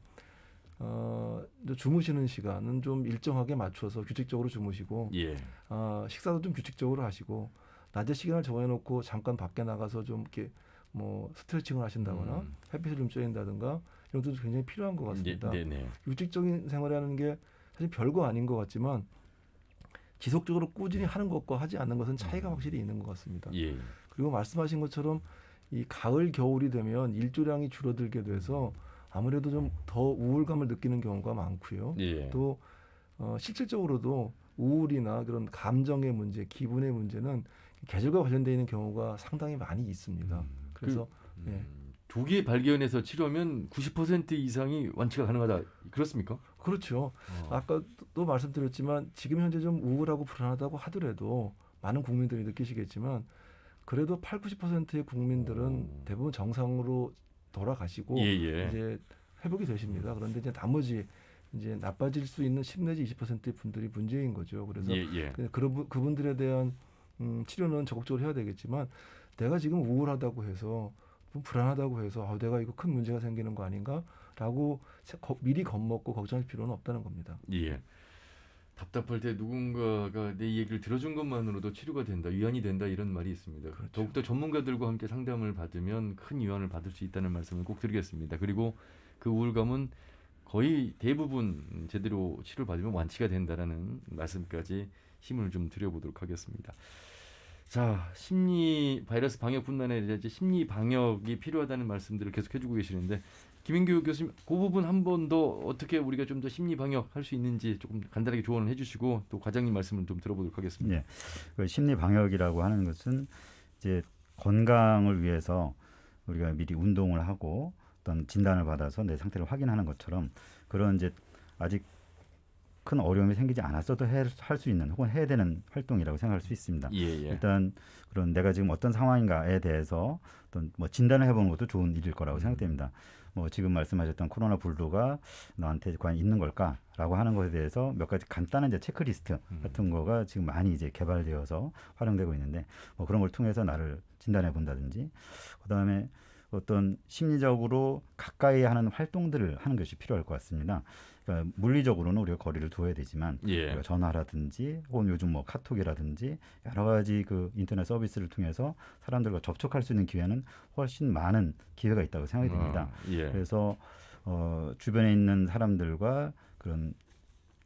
주무시는 시간은 좀 일정하게 맞춰서 규칙적으로 주무시고 예. 식사도 좀 규칙적으로 하시고 낮에 시간을 정해놓고 잠깐 밖에 나가서 좀 이렇게 뭐 스트레칭을 하신다거나 햇빛을 좀 쬐인다든가 이런 것도 굉장히 필요한 것 같습니다. 네, 네. 규칙적인 생활이라는 게 사실 별거 아닌 것 같지만 지속적으로 꾸준히 하는 것과 하지 않는 것은 차이가 확실히 있는 것 같습니다. 예. 그리고 말씀하신 것처럼 이 가을 겨울이 되면 일조량이 줄어들게 돼서 아무래도 좀 더 우울감을 느끼는 경우가 많고요. 예. 또 실질적으로도 우울이나 그런 감정의 문제, 기분의 문제는 계절과 관련되어 있는 경우가 상당히 많이 있습니다. 그래서 조기에 발견해서 치료하면 90% 이상이 완치가 가능하다. 그렇습니까? 그렇죠. 아까 또 말씀드렸지만 지금 현재 좀 우울하고 불안하다고 하더라도 많은 국민들이 느끼시겠지만 그래도 80-90%의 국민들은 대부분 정상으로 돌아가시고 이제 회복이 되십니다. 그런데 이제 나머지 이제 나빠질 수 있는 10 내지 20%의 분들이 문제인 거죠. 그래서 그분들에 대한 치료는 적극적으로 해야 되겠지만 내가 지금 우울하다고 해서 좀 불안하다고 해서 내가 이거 큰 문제가 생기는 거 아닌가라고 미리 겁먹고 걱정할 필요는 없다는 겁니다. 예. 답답할 때 누군가가 내 얘기를 들어준 것만으로도 치료가 된다, 위안이 된다 이런 말이 있습니다. 그렇죠. 더욱더 전문가들과 함께 상담을 받으면 큰 위안을 받을 수 있다는 말씀을 꼭 드리겠습니다. 그리고 그 우울감은 거의 대부분 제대로 치료를 받으면 완치가 된다라는 말씀까지 힘을 좀 드려보도록 하겠습니다. 자, 심리 바이러스 방역뿐만 아니라 이제 심리 방역이 필요하다는 말씀들을 계속 해주고 계시는데 김인규 교수님 그 부분 한 번 더 어떻게 우리가 좀 더 심리 방역 할 수 있는지 조금 간단하게 조언을 해주시고 또 과장님 말씀을 좀 들어보도록 하겠습니다. 예, 그 심리 방역이라고 하는 것은 이제 건강을 위해서 우리가 미리 운동을 하고 어떤 진단을 받아서 내 상태를 확인하는 것처럼 그런 이제 아직 큰 어려움이 생기지 않았어도 할 수 있는 혹은 해야 되는 활동이라고 생각할 수 있습니다. 예. 일단 그런 내가 지금 어떤 상황인가에 대해서 어떤 뭐 진단을 해보는 것도 좋은 일일 거라고 생각됩니다. 뭐 지금 말씀하셨던 코로나 블루가 나한테 과연 있는 걸까라고 하는 것에 대해서 몇 가지 간단한 이제 체크리스트 같은 거가 지금 많이 이제 개발되어서 활용되고 있는데 뭐 그런 걸 통해서 나를 진단해 본다든지 그다음에 어떤 심리적으로 가까이 하는 활동들을 하는 것이 필요할 것 같습니다. 그러니까 물리적으로는 우리가 거리를 두어야 되지만 우리가 전화라든지 혹은 요즘 뭐 카톡이라든지 여러 가지 그 인터넷 서비스를 통해서 사람들과 접촉할 수 있는 기회는 훨씬 많은 기회가 있다고 생각이 됩니다. 그래서 주변에 있는 사람들과 그런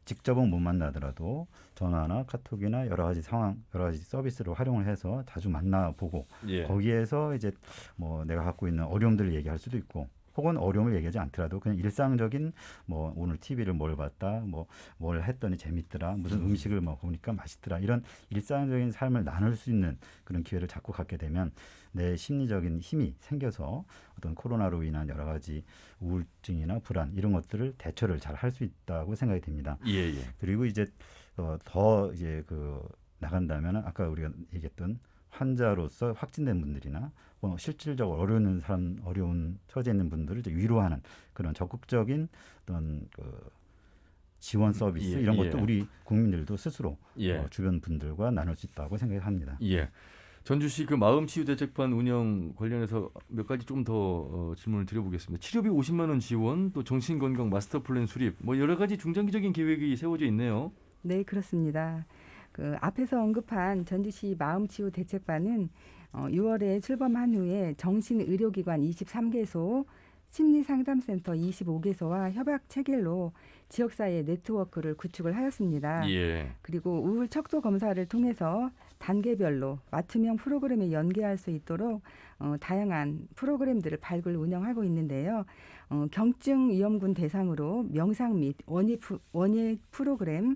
직접은 못 만나더라도 전화나 카톡이나 여러 가지 상황, 여러 가지 서비스를 활용을 해서 자주 만나보고 거기에서 이제 뭐 내가 갖고 있는 어려움들을 얘기할 수도 있고 혹은 어려움을 얘기하지 않더라도 그냥 일상적인 뭐 오늘 TV를 뭘 봤다, 뭐 뭘 했더니 재밌더라, 무슨 음식을 먹으니까 맛있더라 이런 일상적인 삶을 나눌 수 있는 그런 기회를 자꾸 갖게 되면 내 심리적인 힘이 생겨서 어떤 코로나로 인한 여러 가지 우울증이나 불안 이런 것들을 대처를 잘 할 수 있다고 생각이 됩니다. 그리고 이제 더 이제 그 나간다면 아까 우리가 얘기했던 환자로서 확진된 분들이나 실질적으로 어려운 처지에 있는 분들을 이제 위로하는 그런 적극적인 어떤 그 지원 서비스 이런 것도 우리 국민들도 스스로 주변 분들과 나눌 수 있다고 생각합니다. 전주시 그 마음치유대책반 운영 관련해서 몇 가지 좀 더 질문을 드려보겠습니다. 치료비 50만 원 지원, 또 정신건강 마스터플랜 수립, 뭐 여러 가지 중장기적인 계획이 세워져 있네요. 네, 그렇습니다. 그 앞에서 언급한 전주시 마음치유대책반은 6월에 출범한 후에 정신의료기관 23개소, 심리상담센터 25개소와 협약 체결로 지역사회 네트워크를 구축을 하였습니다. 그리고 우울 척도 검사를 통해서 단계별로 맞춤형 프로그램에 연계할 수 있도록 다양한 프로그램들을 발굴 운영하고 있는데요. 경증 위험군 대상으로 명상 및 원예 프로그램,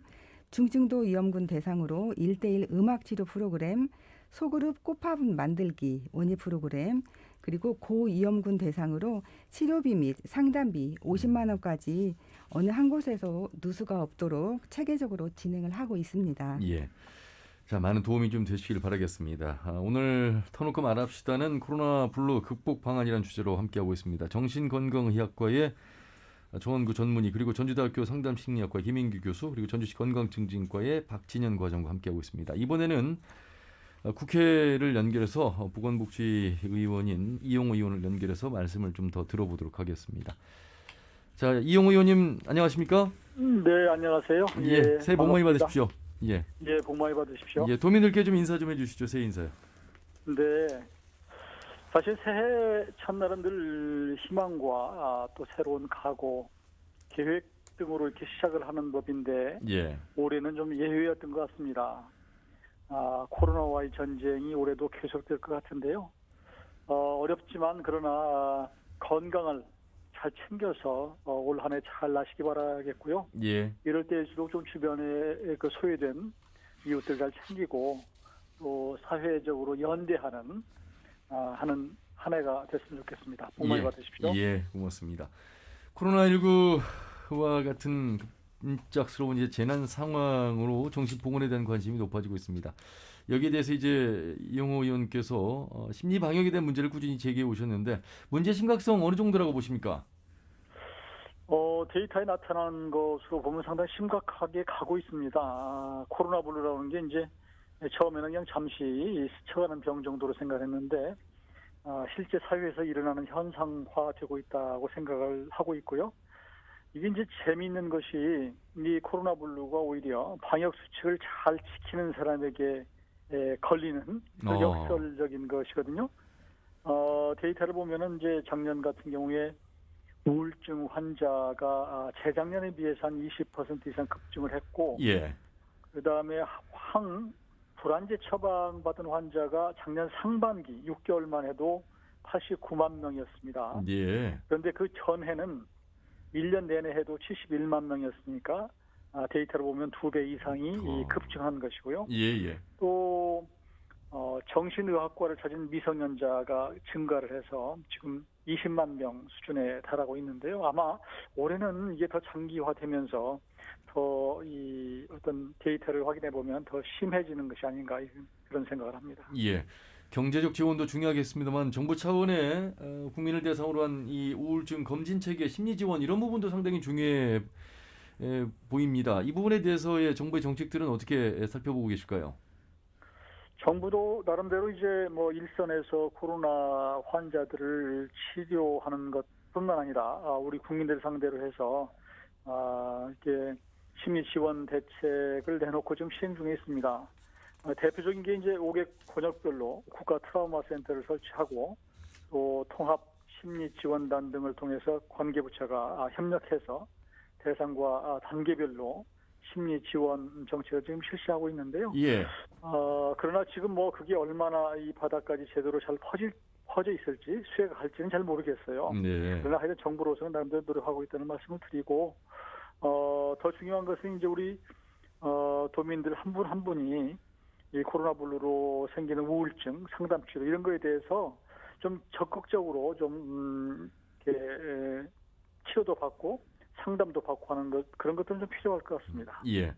중증도 위험군 대상으로 1:1 음악치료 프로그램, 소그룹 꽃화분 만들기 원예 프로그램, 그리고 고위험군 대상으로 치료비 및 상담비 50만 원까지 어느 한 곳에서 누수가 없도록 체계적으로 진행을 하고 있습니다. 자, 많은 도움이 좀 되시길 바라겠습니다. 오늘 터놓고 말합시다는 코로나 블루 극복 방안이라는 주제로 함께하고 있습니다. 정신건강의학과의 정원구 전문의 그리고 전주대학교 상담심리학과 김인규 교수 그리고 전주시 건강증진과의 박진현 과장과 함께하고 있습니다. 이번에는 국회를 연결해서 보건복지의원인 이용호 의원을 연결해서 말씀을 좀 더 들어보도록 하겠습니다. 자, 이용호 의원님 안녕하십니까? 네, 안녕하세요. 새해 복 많이 받으십시오. 복 많이 받으십시오. 도민들께 좀 인사 좀 해주시죠. 새해 인사요. 네, 사실 새해 첫날은 늘 희망과 또 새로운 각오, 계획 등으로 이렇게 시작을 하는 법인데 올해는 좀 예외였던 것 같습니다. 코로나와의 전쟁이 올해도 계속될 것 같은데요. 어렵지만 그러나 건강을 잘 챙겨서 올 한 해 잘 나시기 바라겠고요. 이럴 때일수록 좀 주변에 그 소외된 이웃들 잘 챙기고 또 사회적으로 연대하는 하는 한 해가 됐으면 좋겠습니다. 복 많이 받으십시오. 고맙습니다. 코로나19와 같은 급작스러운 이제 재난 상황으로 정신보건에 대한 관심이 높아지고 있습니다. 여기에 대해서 이제 이용호 의원께서 심리 방역에 대한 문제를 꾸준히 제기해 오셨는데 문제 심각성 어느 정도라고 보십니까? 데이터에 나타난 것으로 보면 상당히 심각하게 가고 있습니다. 코로나 블루라는 게 이제 처음에는 그냥 잠시 스쳐가는 병 정도로 생각했는데 실제 사회에서 일어나는 현상화되고 있다고 생각을 하고 있고요. 이게 이제 재미있는 것이 이 코로나 블루가 오히려 방역 수칙을 잘 지키는 사람에게 걸리는 역설적인 것이거든요. 데이터를 보면은 이제 작년 같은 경우에 우울증 환자가 재작년에 비해서 한 20% 이상 급증을 했고, 그 다음에 불안제 처방받은 환자가 작년 상반기 6개월만 해도 89만 명이었습니다. 예. 그런데 그 전해는 1년 내내 해도 71만 명이었으니까 데이터를 보면 2배 이상이 급증한 것이고요. 예. 또 정신의학과를 찾은 미성년자가 증가를 해서 지금 20만 명 수준에 달하고 있는데요. 아마 올해는 이게 더 장기화되면서 더 이 어떤 데이터를 확인해 보면 더 심해지는 것이 아닌가 그런 생각을 합니다. 예. 경제적 지원도 중요하겠습니다만 정부 차원의 국민을 대상으로 한 이 우울증 검진 체계, 심리 지원 이런 부분도 상당히 중요해 보입니다. 이 부분에 대해서의 정부의 정책들은 어떻게 살펴보고 계실까요? 정부도 나름대로 이제 뭐 일선에서 코로나 환자들을 치료하는 것뿐만 아니라 우리 국민들 상대로 해서 이렇게 심리 지원 대책을 내놓고 지금 시행 중에 있습니다. 대표적인 게 이제 5개 권역별로 국가 트라우마 센터를 설치하고 또 통합 심리 지원단 등을 통해서 관계부처가 협력해서 대상과 단계별로 심리 지원 정책을 지금 실시하고 있는데요. 예. 그러나 지금 뭐 그게 얼마나 이 바닥까지 제대로 잘 퍼져 있을지 수혜가 갈지는 잘 모르겠어요. 네. 그러나 하여튼 정부로서는 나름대로 노력하고 있다는 말씀을 드리고 더 중요한 것은 이제 우리 도민들 한 분 한 분이 이 코로나 블루로 생기는 우울증, 상담 치료 이런 거에 대해서 좀 적극적으로 좀 이렇게 치료도 받고 상담도 받고 하는 것 그런 것들은 좀 필요할 것 같습니다. 예.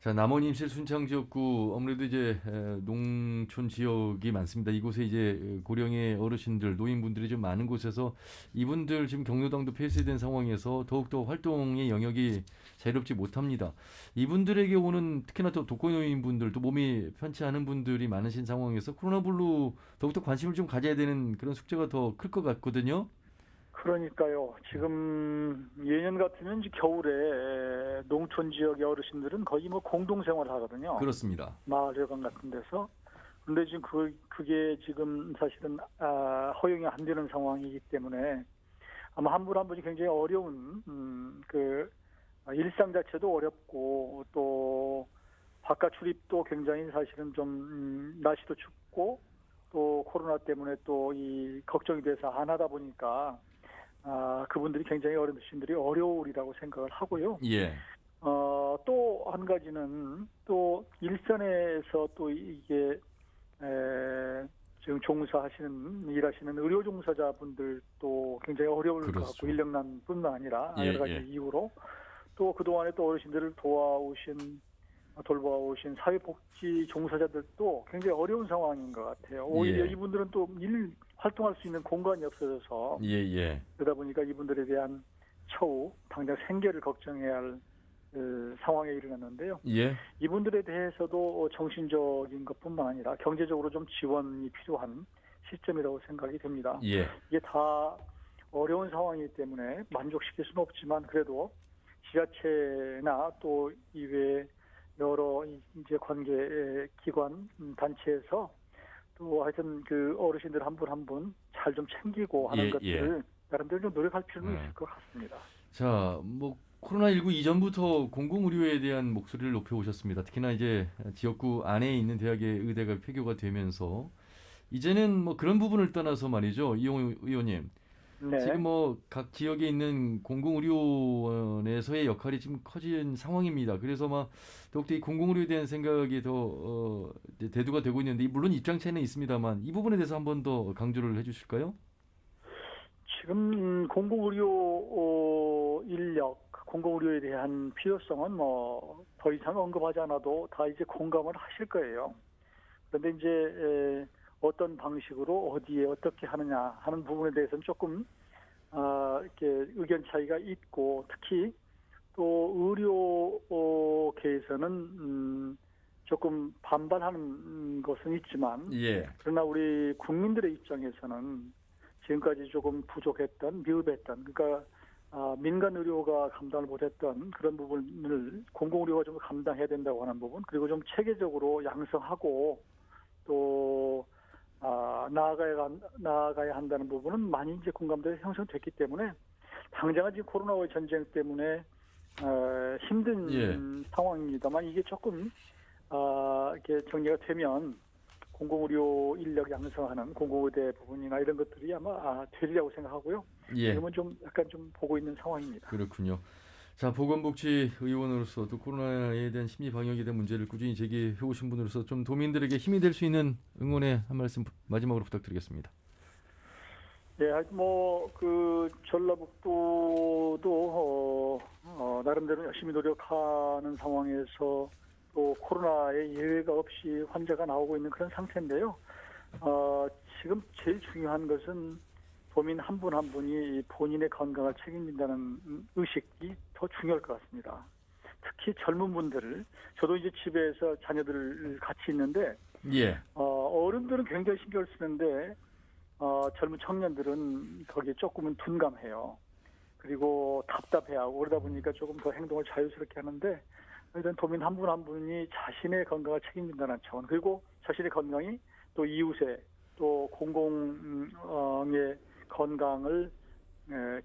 자, 남원 임실 순창 지역구 아무래도 이제 농촌 지역이 많습니다. 이곳에 이제 고령의 어르신들, 노인분들이 좀 많은 곳에서 이분들 지금 경로당도 폐쇄된 상황에서 더욱더 활동의 영역이 자유롭지 못합니다. 이분들에게 오는 특히나 또 독거노인분들, 또 몸이 편치 않은 분들이 많으신 상황에서 코로나 블루 더욱더 관심을 좀 가져야 되는 그런 숙제가 더 클 것 같거든요. 그러니까요. 지금 예년 같으면 이제 겨울에 농촌 지역의 어르신들은 거의 뭐 공동생활을 하거든요. 그렇습니다. 마을회관 같은 데서. 그런데 지금 그게 지금 사실은 허용이 안 되는 상황이기 때문에 아마 한 분 한 분이 굉장히 어려운 그 일상 자체도 어렵고 또 바깥 출입도 굉장히 사실은 좀 날씨도 춥고 또 코로나 때문에 또 이 걱정이 돼서 안 하다 보니까 그분들이 굉장히 어르신들이 어려우리라고 생각을 하고요. 예. 또 한 가지는 또 일선에서 또 이게 지금 일하시는 의료 종사자분들도 굉장히 어려울 것 같고 인력난뿐만 아니라 여러 가지 이유로 또 그동안에 또 어르신들을 돌봐오신 사회복지 종사자들도 굉장히 어려운 상황인 것 같아요. 오히려 이분들은 또 활동할 수 있는 공간이 없어져서 그러다 보니까 이분들에 대한 처우, 당장 생계를 걱정해야 할 상황에 이르렀는데요. 이분들에 대해서도 정신적인 것뿐만 아니라 경제적으로 좀 지원이 필요한 시점이라고 생각이 됩니다. 이게 다 어려운 상황이기 때문에 만족시킬 수는 없지만 그래도 지자체나 또 이외에 여러 이제 관계 기관 단체에서 또 하여튼 그 어르신들 한 분 한 분 잘 좀 챙기고 하는 것들을 나름대로 좀 노력할 필요는 있을 것 같습니다. 자, 뭐 코로나19 이전부터 공공의료에 대한 목소리를 높여오셨습니다. 특히나 이제 지역구 안에 있는 대학의 의대가 폐교가 되면서 이제는 뭐 그런 부분을 떠나서 말이죠, 이용호 의원님. 지금 뭐 각 지역에 있는 공공의료원에서의 역할이 지금 커진 상황입니다. 그래서 막 더욱더 이 공공의료에 대한 생각이 더 대두가 되고 있는데 물론 입장 차이는 있습니다만 이 부분에 대해서 한 번 더 강조를 해주실까요? 지금 공공의료 인력, 공공의료에 대한 필요성은 뭐 더 이상 언급하지 않아도 다 이제 공감을 하실 거예요. 그런데 이제 어떤 방식으로 어디에 어떻게 하느냐 하는 부분에 대해서는 조금 이렇게 의견 차이가 있고 특히 또 의료계에서는 조금 반발하는 것은 있지만 그러나 우리 국민들의 입장에서는 지금까지 조금 부족했던 미흡했던 그러니까 민간 의료가 감당을 못했던 그런 부분을 공공의료가 좀 감당해야 된다고 하는 부분 그리고 좀 체계적으로 양성하고 또 나아가야 한다는 부분은 많이 이제 공감대가 형성됐기 때문에 당장은 지금 코로나와의 전쟁 때문에 힘든 상황입니다만 이게 조금 이렇게 정리가 되면 공공의료 인력 양성하는 공공의대 부분이나 이런 것들이 아마 되리라고 생각하고요. 예. 지금은 좀 약간 좀 보고 있는 상황입니다. 그렇군요. 자, 보건복지의원으로서 또 코로나에 대한 심리 방역에 대한 문제를 꾸준히 제기해 오신 분으로서 좀 도민들에게 힘이 될 수 있는 응원의 한 말씀 마지막으로 부탁드리겠습니다. 예, 그 전라북도도 나름대로 열심히 노력하는 상황에서 또 코로나에 예외가 없이 환자가 나오고 있는 그런 상태인데요. 지금 제일 중요한 것은 도민 한 분 한 분이 본인의 건강을 책임진다는 의식이 더 중요할 것 같습니다. 특히 젊은 분들을, 저도 이제 집에서 자녀들 같이 있는데, 예. 어른들은 굉장히 신경을 쓰는데, 젊은 청년들은 거기에 조금은 둔감해요. 그리고 답답해하고 그러다 보니까 조금 더 행동을 자유스럽게 하는데, 일단 도민 한 분 한 분이 자신의 건강을 책임진다는 차원, 그리고 자신의 건강이 또 이웃의 또 공공의 건강을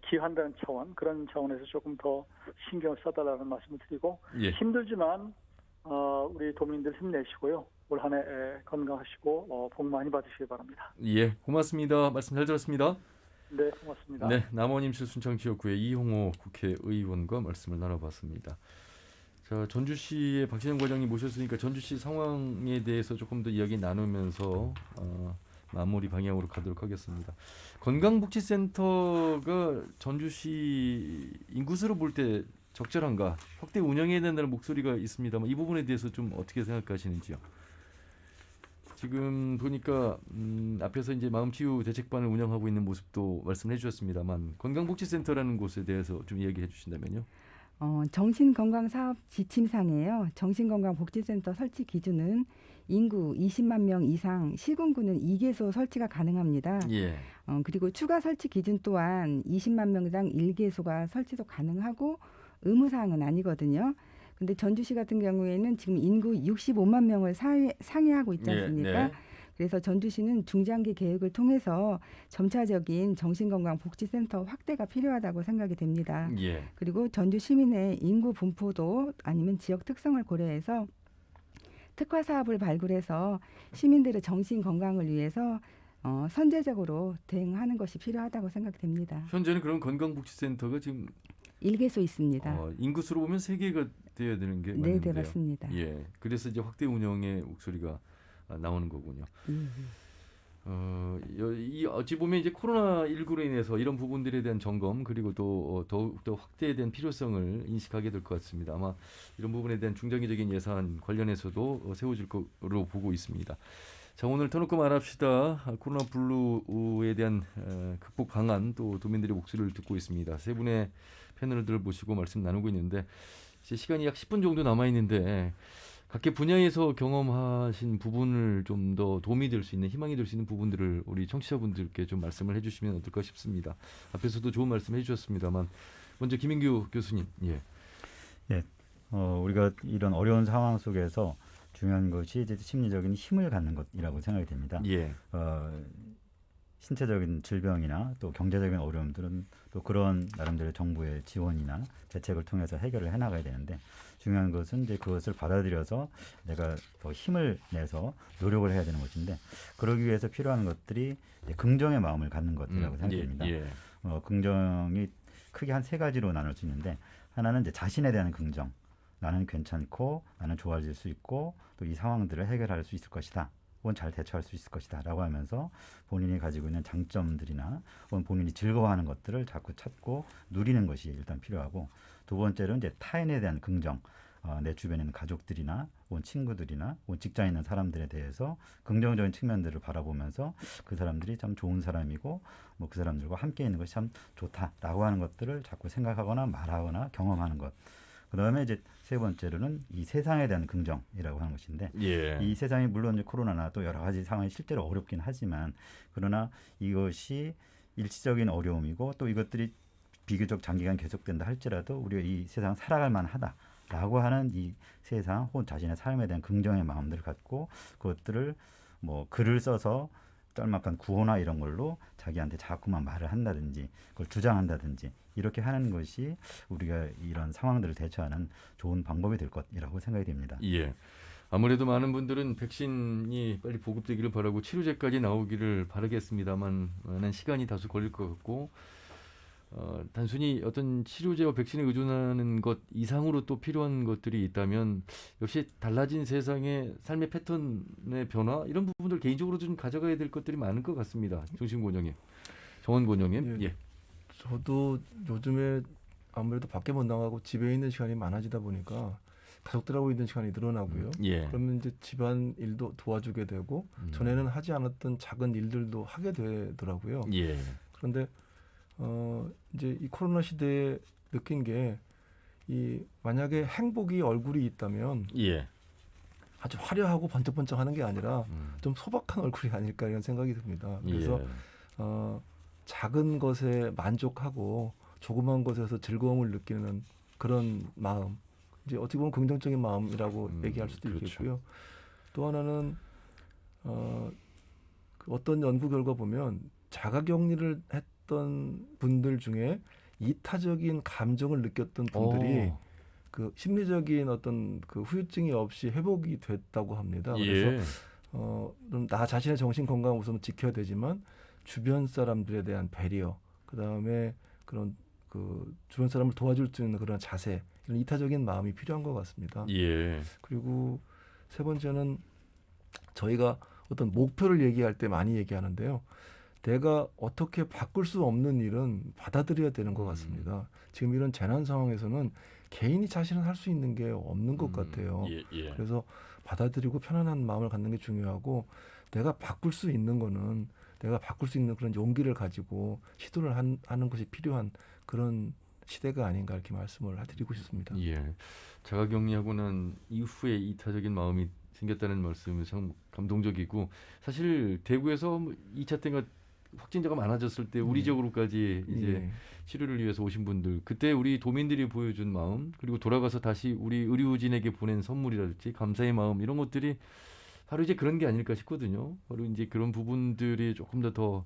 기한다는 차원, 그런 차원에서 조금 더 신경을 써달라는 말씀을 드리고, 예. 힘들지만 우리 도민들 힘내시고요. 올 한 해 건강하시고 복 많이 받으시기 바랍니다. 예, 고맙습니다. 말씀 잘 들었습니다. 네, 고맙습니다. 네, 남원 임실 순창 지역구의 이홍호 국회의원과 말씀을 나눠봤습니다. 자, 전주시의 박진영 과장님 모셨으니까 전주시 상황에 대해서 조금 더 이야기 나누면서 마무리 방향으로 가도록 하겠습니다. 건강복지센터가 전주시 인구수로 볼 때 적절한가, 확대 운영해야 된다는 목소리가 있습니다만 이 부분에 대해서 좀 어떻게 생각하시는지요? 지금 보니까 앞에서 이제 마음치유 대책반을 운영하고 있는 모습도 말씀해 주셨습니다만 건강복지센터라는 곳에 대해서 좀 이야기해 주신다면요. 정신건강사업 지침상에요. 정신건강복지센터 설치 기준은 인구 20만 명 이상 시군구는 2개소 설치가 가능합니다. 예. 그리고 추가 설치 기준 또한 20만 명당 1개소가 설치도 가능하고 의무사항은 아니거든요. 근데 전주시 같은 경우에는 지금 인구 65만 명을 상회하고 있지 않습니까? 네. 그래서 전주시는 중장기 계획을 통해서 점차적인 정신건강복지센터 확대가 필요하다고 생각이 됩니다. 예. 그리고 전주 시민의 인구 분포도 아니면 지역 특성을 고려해서 특화 사업을 발굴해서 시민들의 정신 건강을 위해서 선제적으로 대응하는 것이 필요하다고 생각됩니다. 현재는 그런 건강복지센터가 지금 1개소 있습니다. 인구수로 보면 3개가 되어야 되는 게 맞는데요. 네, 맞습니다. 예, 그래서 이제 확대 운영의 목소리가 나오는 거군요. 어찌 보면 이제 코로나19로 인해서 이런 부분들에 대한 점검 그리고 또 더욱더 확대에 대한 필요성을 인식하게 될 것 같습니다. 아마 이런 부분에 대한 중장기적인 예산 관련해서도 세워질 거로 보고 있습니다. 자, 오늘 터놓고 말합시다. 코로나 블루에 대한 극복 방안 또 도민들의 목소리를 듣고 있습니다. 세 분의 패널들 모시고 말씀 나누고 있는데 이제 시간이 약 10분 정도 남아 있는데 각계 분야에서 경험하신 부분을 좀 더 도움이 될 수 있는 희망이 될 수 있는 부분들을 우리 청취자분들께 좀 말씀을 해주시면 어떨까 싶습니다. 앞에서도 좋은 말씀 해주셨습니다만 먼저 김인규 교수님. 예. 예. 우리가 이런 어려운 상황 속에서 중요한 것이 이제 심리적인 힘을 갖는 것이라고 생각이 됩니다. 예. 신체적인 질병이나 또 경제적인 어려움들은 또 그런 나름대로 정부의 지원이나 대책을 통해서 해결을 해나가야 되는데 중요한 것은 이제 그것을 받아들여서 내가 더 힘을 내서 노력을 해야 되는 것인데 그러기 위해서 필요한 것들이 이제 긍정의 마음을 갖는 것이라고 생각됩니다. 예. 긍정이 크게 한 3가지로 나눌 수 있는데 하나는 이제 자신에 대한 긍정. 나는 괜찮고 나는 좋아질 수 있고 또 이 상황들을 해결할 수 있을 것이다. 혹은 잘 대처할 수 있을 것이다 라고 하면서 본인이 가지고 있는 장점들이나 혹은 본인이 즐거워하는 것들을 자꾸 찾고 누리는 것이 일단 필요하고 두 번째로는 이제 타인에 대한 긍정 내 주변에 있는 가족들이나 혹은 친구들이나 혹은 직장에 있는 사람들에 대해서 긍정적인 측면들을 바라보면서 그 사람들이 참 좋은 사람이고 뭐 그 사람들과 함께 있는 것이 참 좋다라고 하는 것들을 자꾸 생각하거나 말하거나 경험하는 것. 그다음에 이제 세 번째로는 이 세상에 대한 긍정이라고 하는 것인데 예. 이 세상이 물론 이제 코로나나 또 여러 가지 상황이 실제로 어렵긴 하지만 그러나 이것이 일시적인 어려움이고 또 이것들이 비교적 장기간 계속된다 할지라도 우리가 이 세상 살아갈 만하다라고 하는 이 세상 혹은 자신의 삶에 대한 긍정의 마음들을 갖고 그것들을 뭐 글을 써서 짤막한 구호나 이런 걸로 자기한테 자꾸만 말을 한다든지 그걸 주장한다든지 이렇게 하는 것이 우리가 이런 상황들을 대처하는 좋은 방법이 될 것이라고 생각이 됩니다. 예. 아무래도 많은 분들은 백신이 빨리 보급되기를 바라고 치료제까지 나오기를 바라겠습니다만 많은 시간이 다소 걸릴 것 같고 단순히 어떤 치료제와 백신에 의존하는 것 이상으로 또 필요한 것들이 있다면 역시 달라진 세상의 삶의 패턴의 변화 이런 부분들 개인적으로도 좀 가져가야 될 것들이 많을 것 같습니다. 정신 정원 권영님. 예. 저도 요즘에 아무래도 밖에 못 나가고 집에 있는 시간이 많아지다 보니까 가족들하고 있는 시간이 늘어나고요. 예. 그러면 이제 집안 일도 도와주게 되고 전에는 하지 않았던 작은 일들도 하게 되더라고요. 예. 그런데 이제 이 코로나 시대에 느낀 게 이 만약에 행복이 얼굴이 있다면 예. 아주 화려하고 번쩍번쩍하는 게 아니라 좀 소박한 얼굴이 아닐까 이런 생각이 듭니다. 그래서 예. 작은 것에 만족하고 조그만 것에서 즐거움을 느끼는 그런 마음, 이제 어떻게 보면 긍정적인 마음이라고 얘기할 수도 그렇죠. 있겠고요. 또 하나는 그 어떤 연구 결과 보면 자가격리를 했던 분들 중에 이타적인 감정을 느꼈던 분들이 그 심리적인 어떤 그 후유증이 없이 회복이 됐다고 합니다. 그래서 좀 나 자신의 정신 건강 우선 지켜야 되지만 주변 사람들에 대한 배려, 그 다음에 그런 그 주변 사람을 도와줄 수 있는 그런 자세, 이런 이타적인 마음이 필요한 것 같습니다. 예. 그리고 세 번째는 저희가 어떤 목표를 얘기할 때 많이 얘기하는데요. 내가 어떻게 바꿀 수 없는 일은 받아들여야 되는 것 같습니다. 지금 이런 재난 상황에서는 개인이 자신은 할 수 있는 게 없는 것 같아요. 예. 그래서 받아들이고 편안한 마음을 갖는 게 중요하고 내가 바꿀 수 있는 거는 내가 바꿀 수 있는 그런 용기를 가지고 시도를 하는 것이 필요한 그런 시대가 아닌가 이렇게 말씀을 드리고 싶습니다. 예. 자가격리하고 난 이후에 이타적인 마음이 생겼다는 말씀이 참 감동적이고 사실 대구에서 2차 때가 확진자가 많아졌을 때 우리 지역으로까지 이제 치료를 위해서 오신 분들 그때 우리 도민들이 보여준 마음 그리고 돌아가서 다시 우리 의료진에게 보낸 선물이랄지 감사의 마음 이런 것들이 바로 이제 그런 게 아닐까 싶거든요. 바로 이제 그런 부분들이 조금 더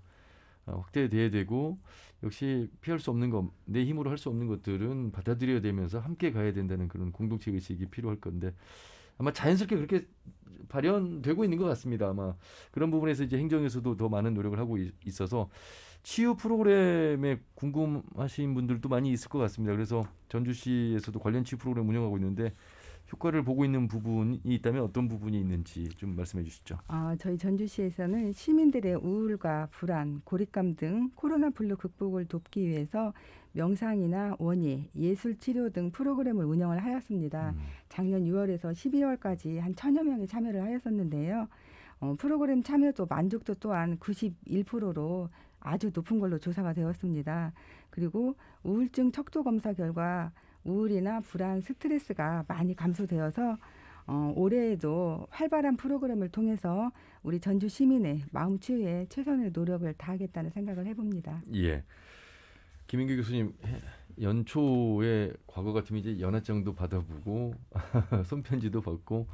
확대돼야 되고 역시 피할 수 없는 것, 내 힘으로 할 수 없는 것들은 받아들여야 되면서 함께 가야 된다는 그런 공동체 의식이 필요할 건데 아마 자연스럽게 그렇게 발현되고 있는 것 같습니다. 아마 그런 부분에서 이제 행정에서도 더 많은 노력을 하고 있어서 치유 프로그램에 궁금하신 분들도 많이 있을 것 같습니다. 그래서 전주시에서도 관련 치유 프로그램 운영하고 있는데 효과를 보고 있는 부분이 있다면 어떤 부분이 있는지 좀 말씀해 주시죠. 저희 전주시에서는 시민들의 우울과 불안, 고립감 등 코로나 블루 극복을 돕기 위해서 명상이나 원예, 예술 치료 등 프로그램을 운영을 하였습니다. 작년 6월에서 12월까지 한 1,000여 명이 참여를 하였었는데요. 프로그램 참여도 만족도 또한 91%로 아주 높은 걸로 조사가 되었습니다. 그리고 우울증 척도 검사 결과 우울이나 불안, 스트레스가 많이 감소되어서 올해에도 활발한 프로그램을 통해서 우리 전주 시민의 마음 치유에 최선의 노력을 다하겠다는 생각을 해봅니다. 예. 김인규 교수님 연초에 과거 같으면 이제 연하장도 받아보고 손편지도 받고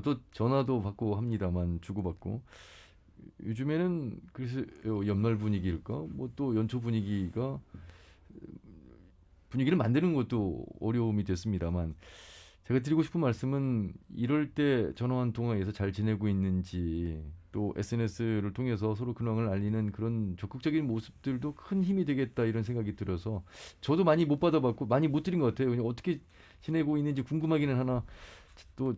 또 전화도 받고 합니다만 주고받고 요즘에는 그래서 연말 분위기일까 뭐 또 연초 분위기를 만드는 것도 어려움이 됐습니다만 제가 드리고 싶은 말씀은 이럴 때 전화 한 통화에서 잘 지내고 있는지 또 SNS를 통해서 서로 근황을 알리는 그런 적극적인 모습들도 큰 힘이 되겠다 이런 생각이 들어서 저도 많이 못 받아봤고 많이 못 드린 것 같아요. 그냥 어떻게 지내고 있는지 궁금하기는 하나 또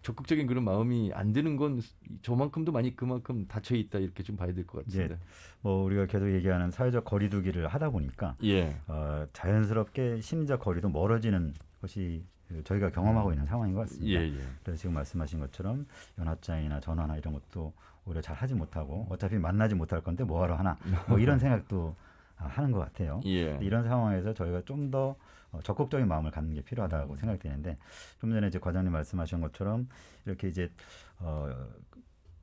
적극적인 그런 마음이 안 드는 건 저만큼도 많이 그만큼 닫혀 있다 이렇게 좀 봐야 될 것 같습니다. 예, 뭐 우리가 계속 얘기하는 사회적 거리두기를 하다 보니까 자연스럽게 심리적 거리도 멀어지는 것이 저희가 경험하고 있는 상황인 것 같습니다. 그래서 지금 말씀하신 것처럼 연합장이나 전화나 이런 것도 오히려 잘 하지 못하고 어차피 만나지 못할 건데 뭐하러 하나 뭐 이런 생각도 하는 것 같아요. 이런 상황에서 저희가 좀 더 적극적인 마음을 갖는 게 필요하다고 생각되는데 좀 전에 이제 과장님 말씀하신 것처럼 이렇게 이제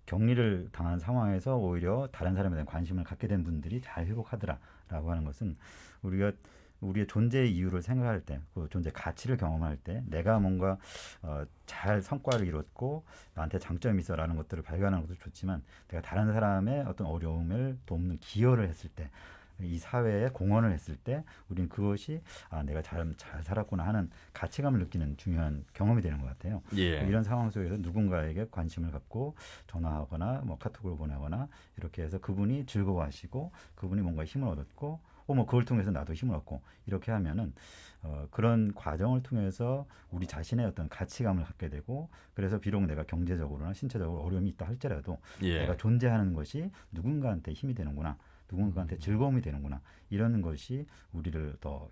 격리를 당한 상황에서 오히려 다른 사람에 대한 관심을 갖게 된 분들이 잘 회복하더라라고 하는 것은 우리가 우리의 존재의 이유를 생각할 때, 그 존재 가치를 경험할 때, 내가 뭔가 잘 성과를 이뤘고 나한테 장점이 있어라는 것들을 발견하는 것도 좋지만, 내가 다른 사람의 어떤 어려움을 돕는 기여를 했을 때, 이 사회에 공헌을 했을 때 우리는 그것이 내가 잘 살았구나 하는 가치감을 느끼는 중요한 경험이 되는 것 같아요. 예. 이런 상황 속에서 누군가에게 관심을 갖고 전화하거나 뭐 카톡을 보내거나 이렇게 해서 그분이 즐거워하시고 그분이 뭔가 힘을 얻었고 뭐 그걸 통해서 나도 힘을 얻고 이렇게 하면은 그런 과정을 통해서 우리 자신의 어떤 가치감을 갖게 되고 그래서 비록 내가 경제적으로나 신체적으로 어려움이 있다 할지라도 내가 존재하는 것이 누군가한테 힘이 되는구나. 누군가한테 즐거움이 되는구나. 이런 것이 우리를 더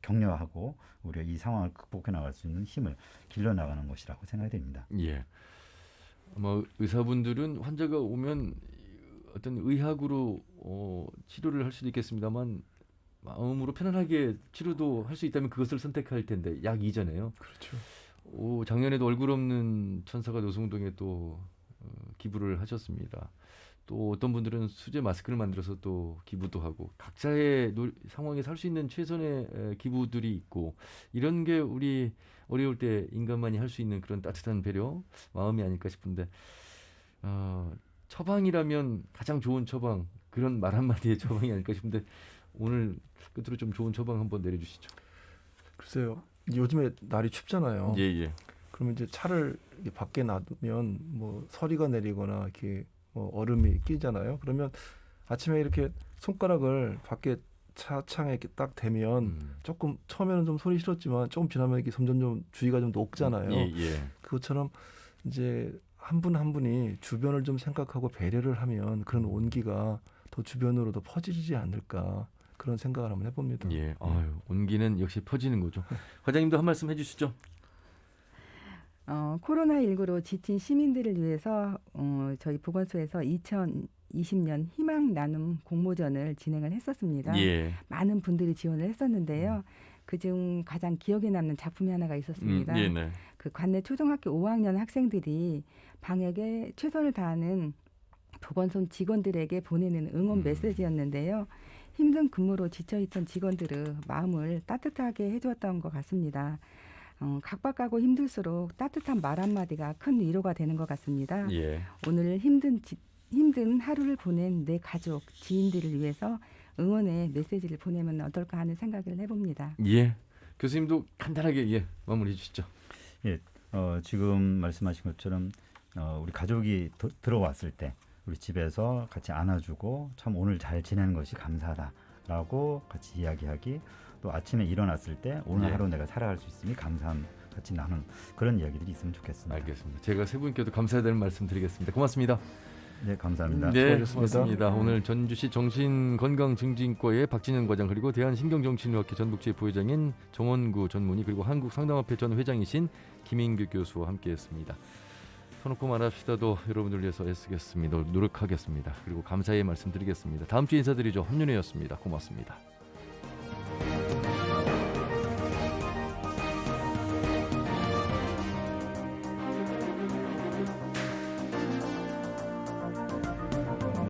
격려하고 우리가 이 상황을 극복해 나갈 수 있는 힘을 길러나가는 것이라고 생각이 됩니다. 예. 의사분들은 환자가 오면 어떤 의학으로 치료를 할 수도 있겠습니다만 마음으로 편안하게 치료도 할 수 있다면 그것을 선택할 텐데 약 이전에요. 그렇죠. 작년에도 얼굴 없는 천사가 노송동에 또 기부를 하셨습니다. 또 어떤 분들은 수제 마스크를 만들어서 또 기부도 하고 각자의 상황에서 할 수 있는 최선의 기부들이 있고 이런 게 우리 어려울 때 인간만이 할 수 있는 그런 따뜻한 배려 마음이 아닐까 싶은데 처방이라면 가장 좋은 처방 그런 말 한마디의 처방이 아닐까 싶은데 오늘 끝으로 좀 좋은 처방 한번 내려주시죠. 글쎄요. 요즘에 날이 춥잖아요. 예. 그러면 이제 차를 밖에 놔두면 뭐 서리가 내리거나 이렇게 얼음이 끼잖아요. 그러면 아침에 이렇게 손가락을 밖에 차창에 이렇게 딱 대면 조금 처음에는 좀 손이 싫었지만 조금 지나면 이렇게 점점 좀 주의가 좀 높잖아요. 예. 그것처럼 이제 한 분 한 분이 주변을 좀 생각하고 배려를 하면 그런 온기가 더 주변으로 더 퍼지지 않을까 그런 생각을 한번 해봅니다. 예. 온기는 역시 퍼지는 거죠. 과장님도 한 말씀 해주시죠. 코로나19로 지친 시민들을 위해서 저희 보건소에서 2020년 희망 나눔 공모전을 진행을 했었습니다. 예. 많은 분들이 지원을 했었는데요. 그중 가장 기억에 남는 작품이 하나가 있었습니다. 네. 그 관내 초등학교 5학년 학생들이 방역에 최선을 다하는 보건소 직원들에게 보내는 응원 메시지였는데요. 힘든 근무로 지쳐있던 직원들의 마음을 따뜻하게 해주었던 것 같습니다. 각박하고 힘들수록 따뜻한 말 한마디가 큰 위로가 되는 것 같습니다. 예. 오늘 힘든 하루를 보낸 내 가족, 지인들을 위해서 응원의 메시지를 보내면 어떨까 하는 생각을 해봅니다. 예. 교수님도 간단하게 마무리해 주시죠. 예. 지금 말씀하신 것처럼 우리 가족이 들어왔을 때 우리 집에서 같이 안아주고 참 오늘 잘 지내는 것이 감사하다라고 같이 이야기하기 또 아침에 일어났을 때 오늘 하루 내가 살아갈 수 있으니 감사함 같이 나눈 그런 이야기들이 있으면 좋겠습니다. 알겠습니다. 제가 세 분께도 감사해야 되는 말씀 드리겠습니다. 고맙습니다. 네, 감사합니다. 네, 고맙습니다. 오늘 전주시 정신건강증진과의 박진현 과장 그리고 대한신경정신의학회 전북지회 부회장인 정원구 전문의 그리고 한국상담협회 전 회장이신 김인규 교수와 함께했습니다. 터놓고 말합시다도 여러분들 위해서 애쓰겠습니다. 노력하겠습니다. 그리고 감사의 말씀드리겠습니다. 다음 주에 인사드리죠. 한윤혜였습니다. 고맙습니다.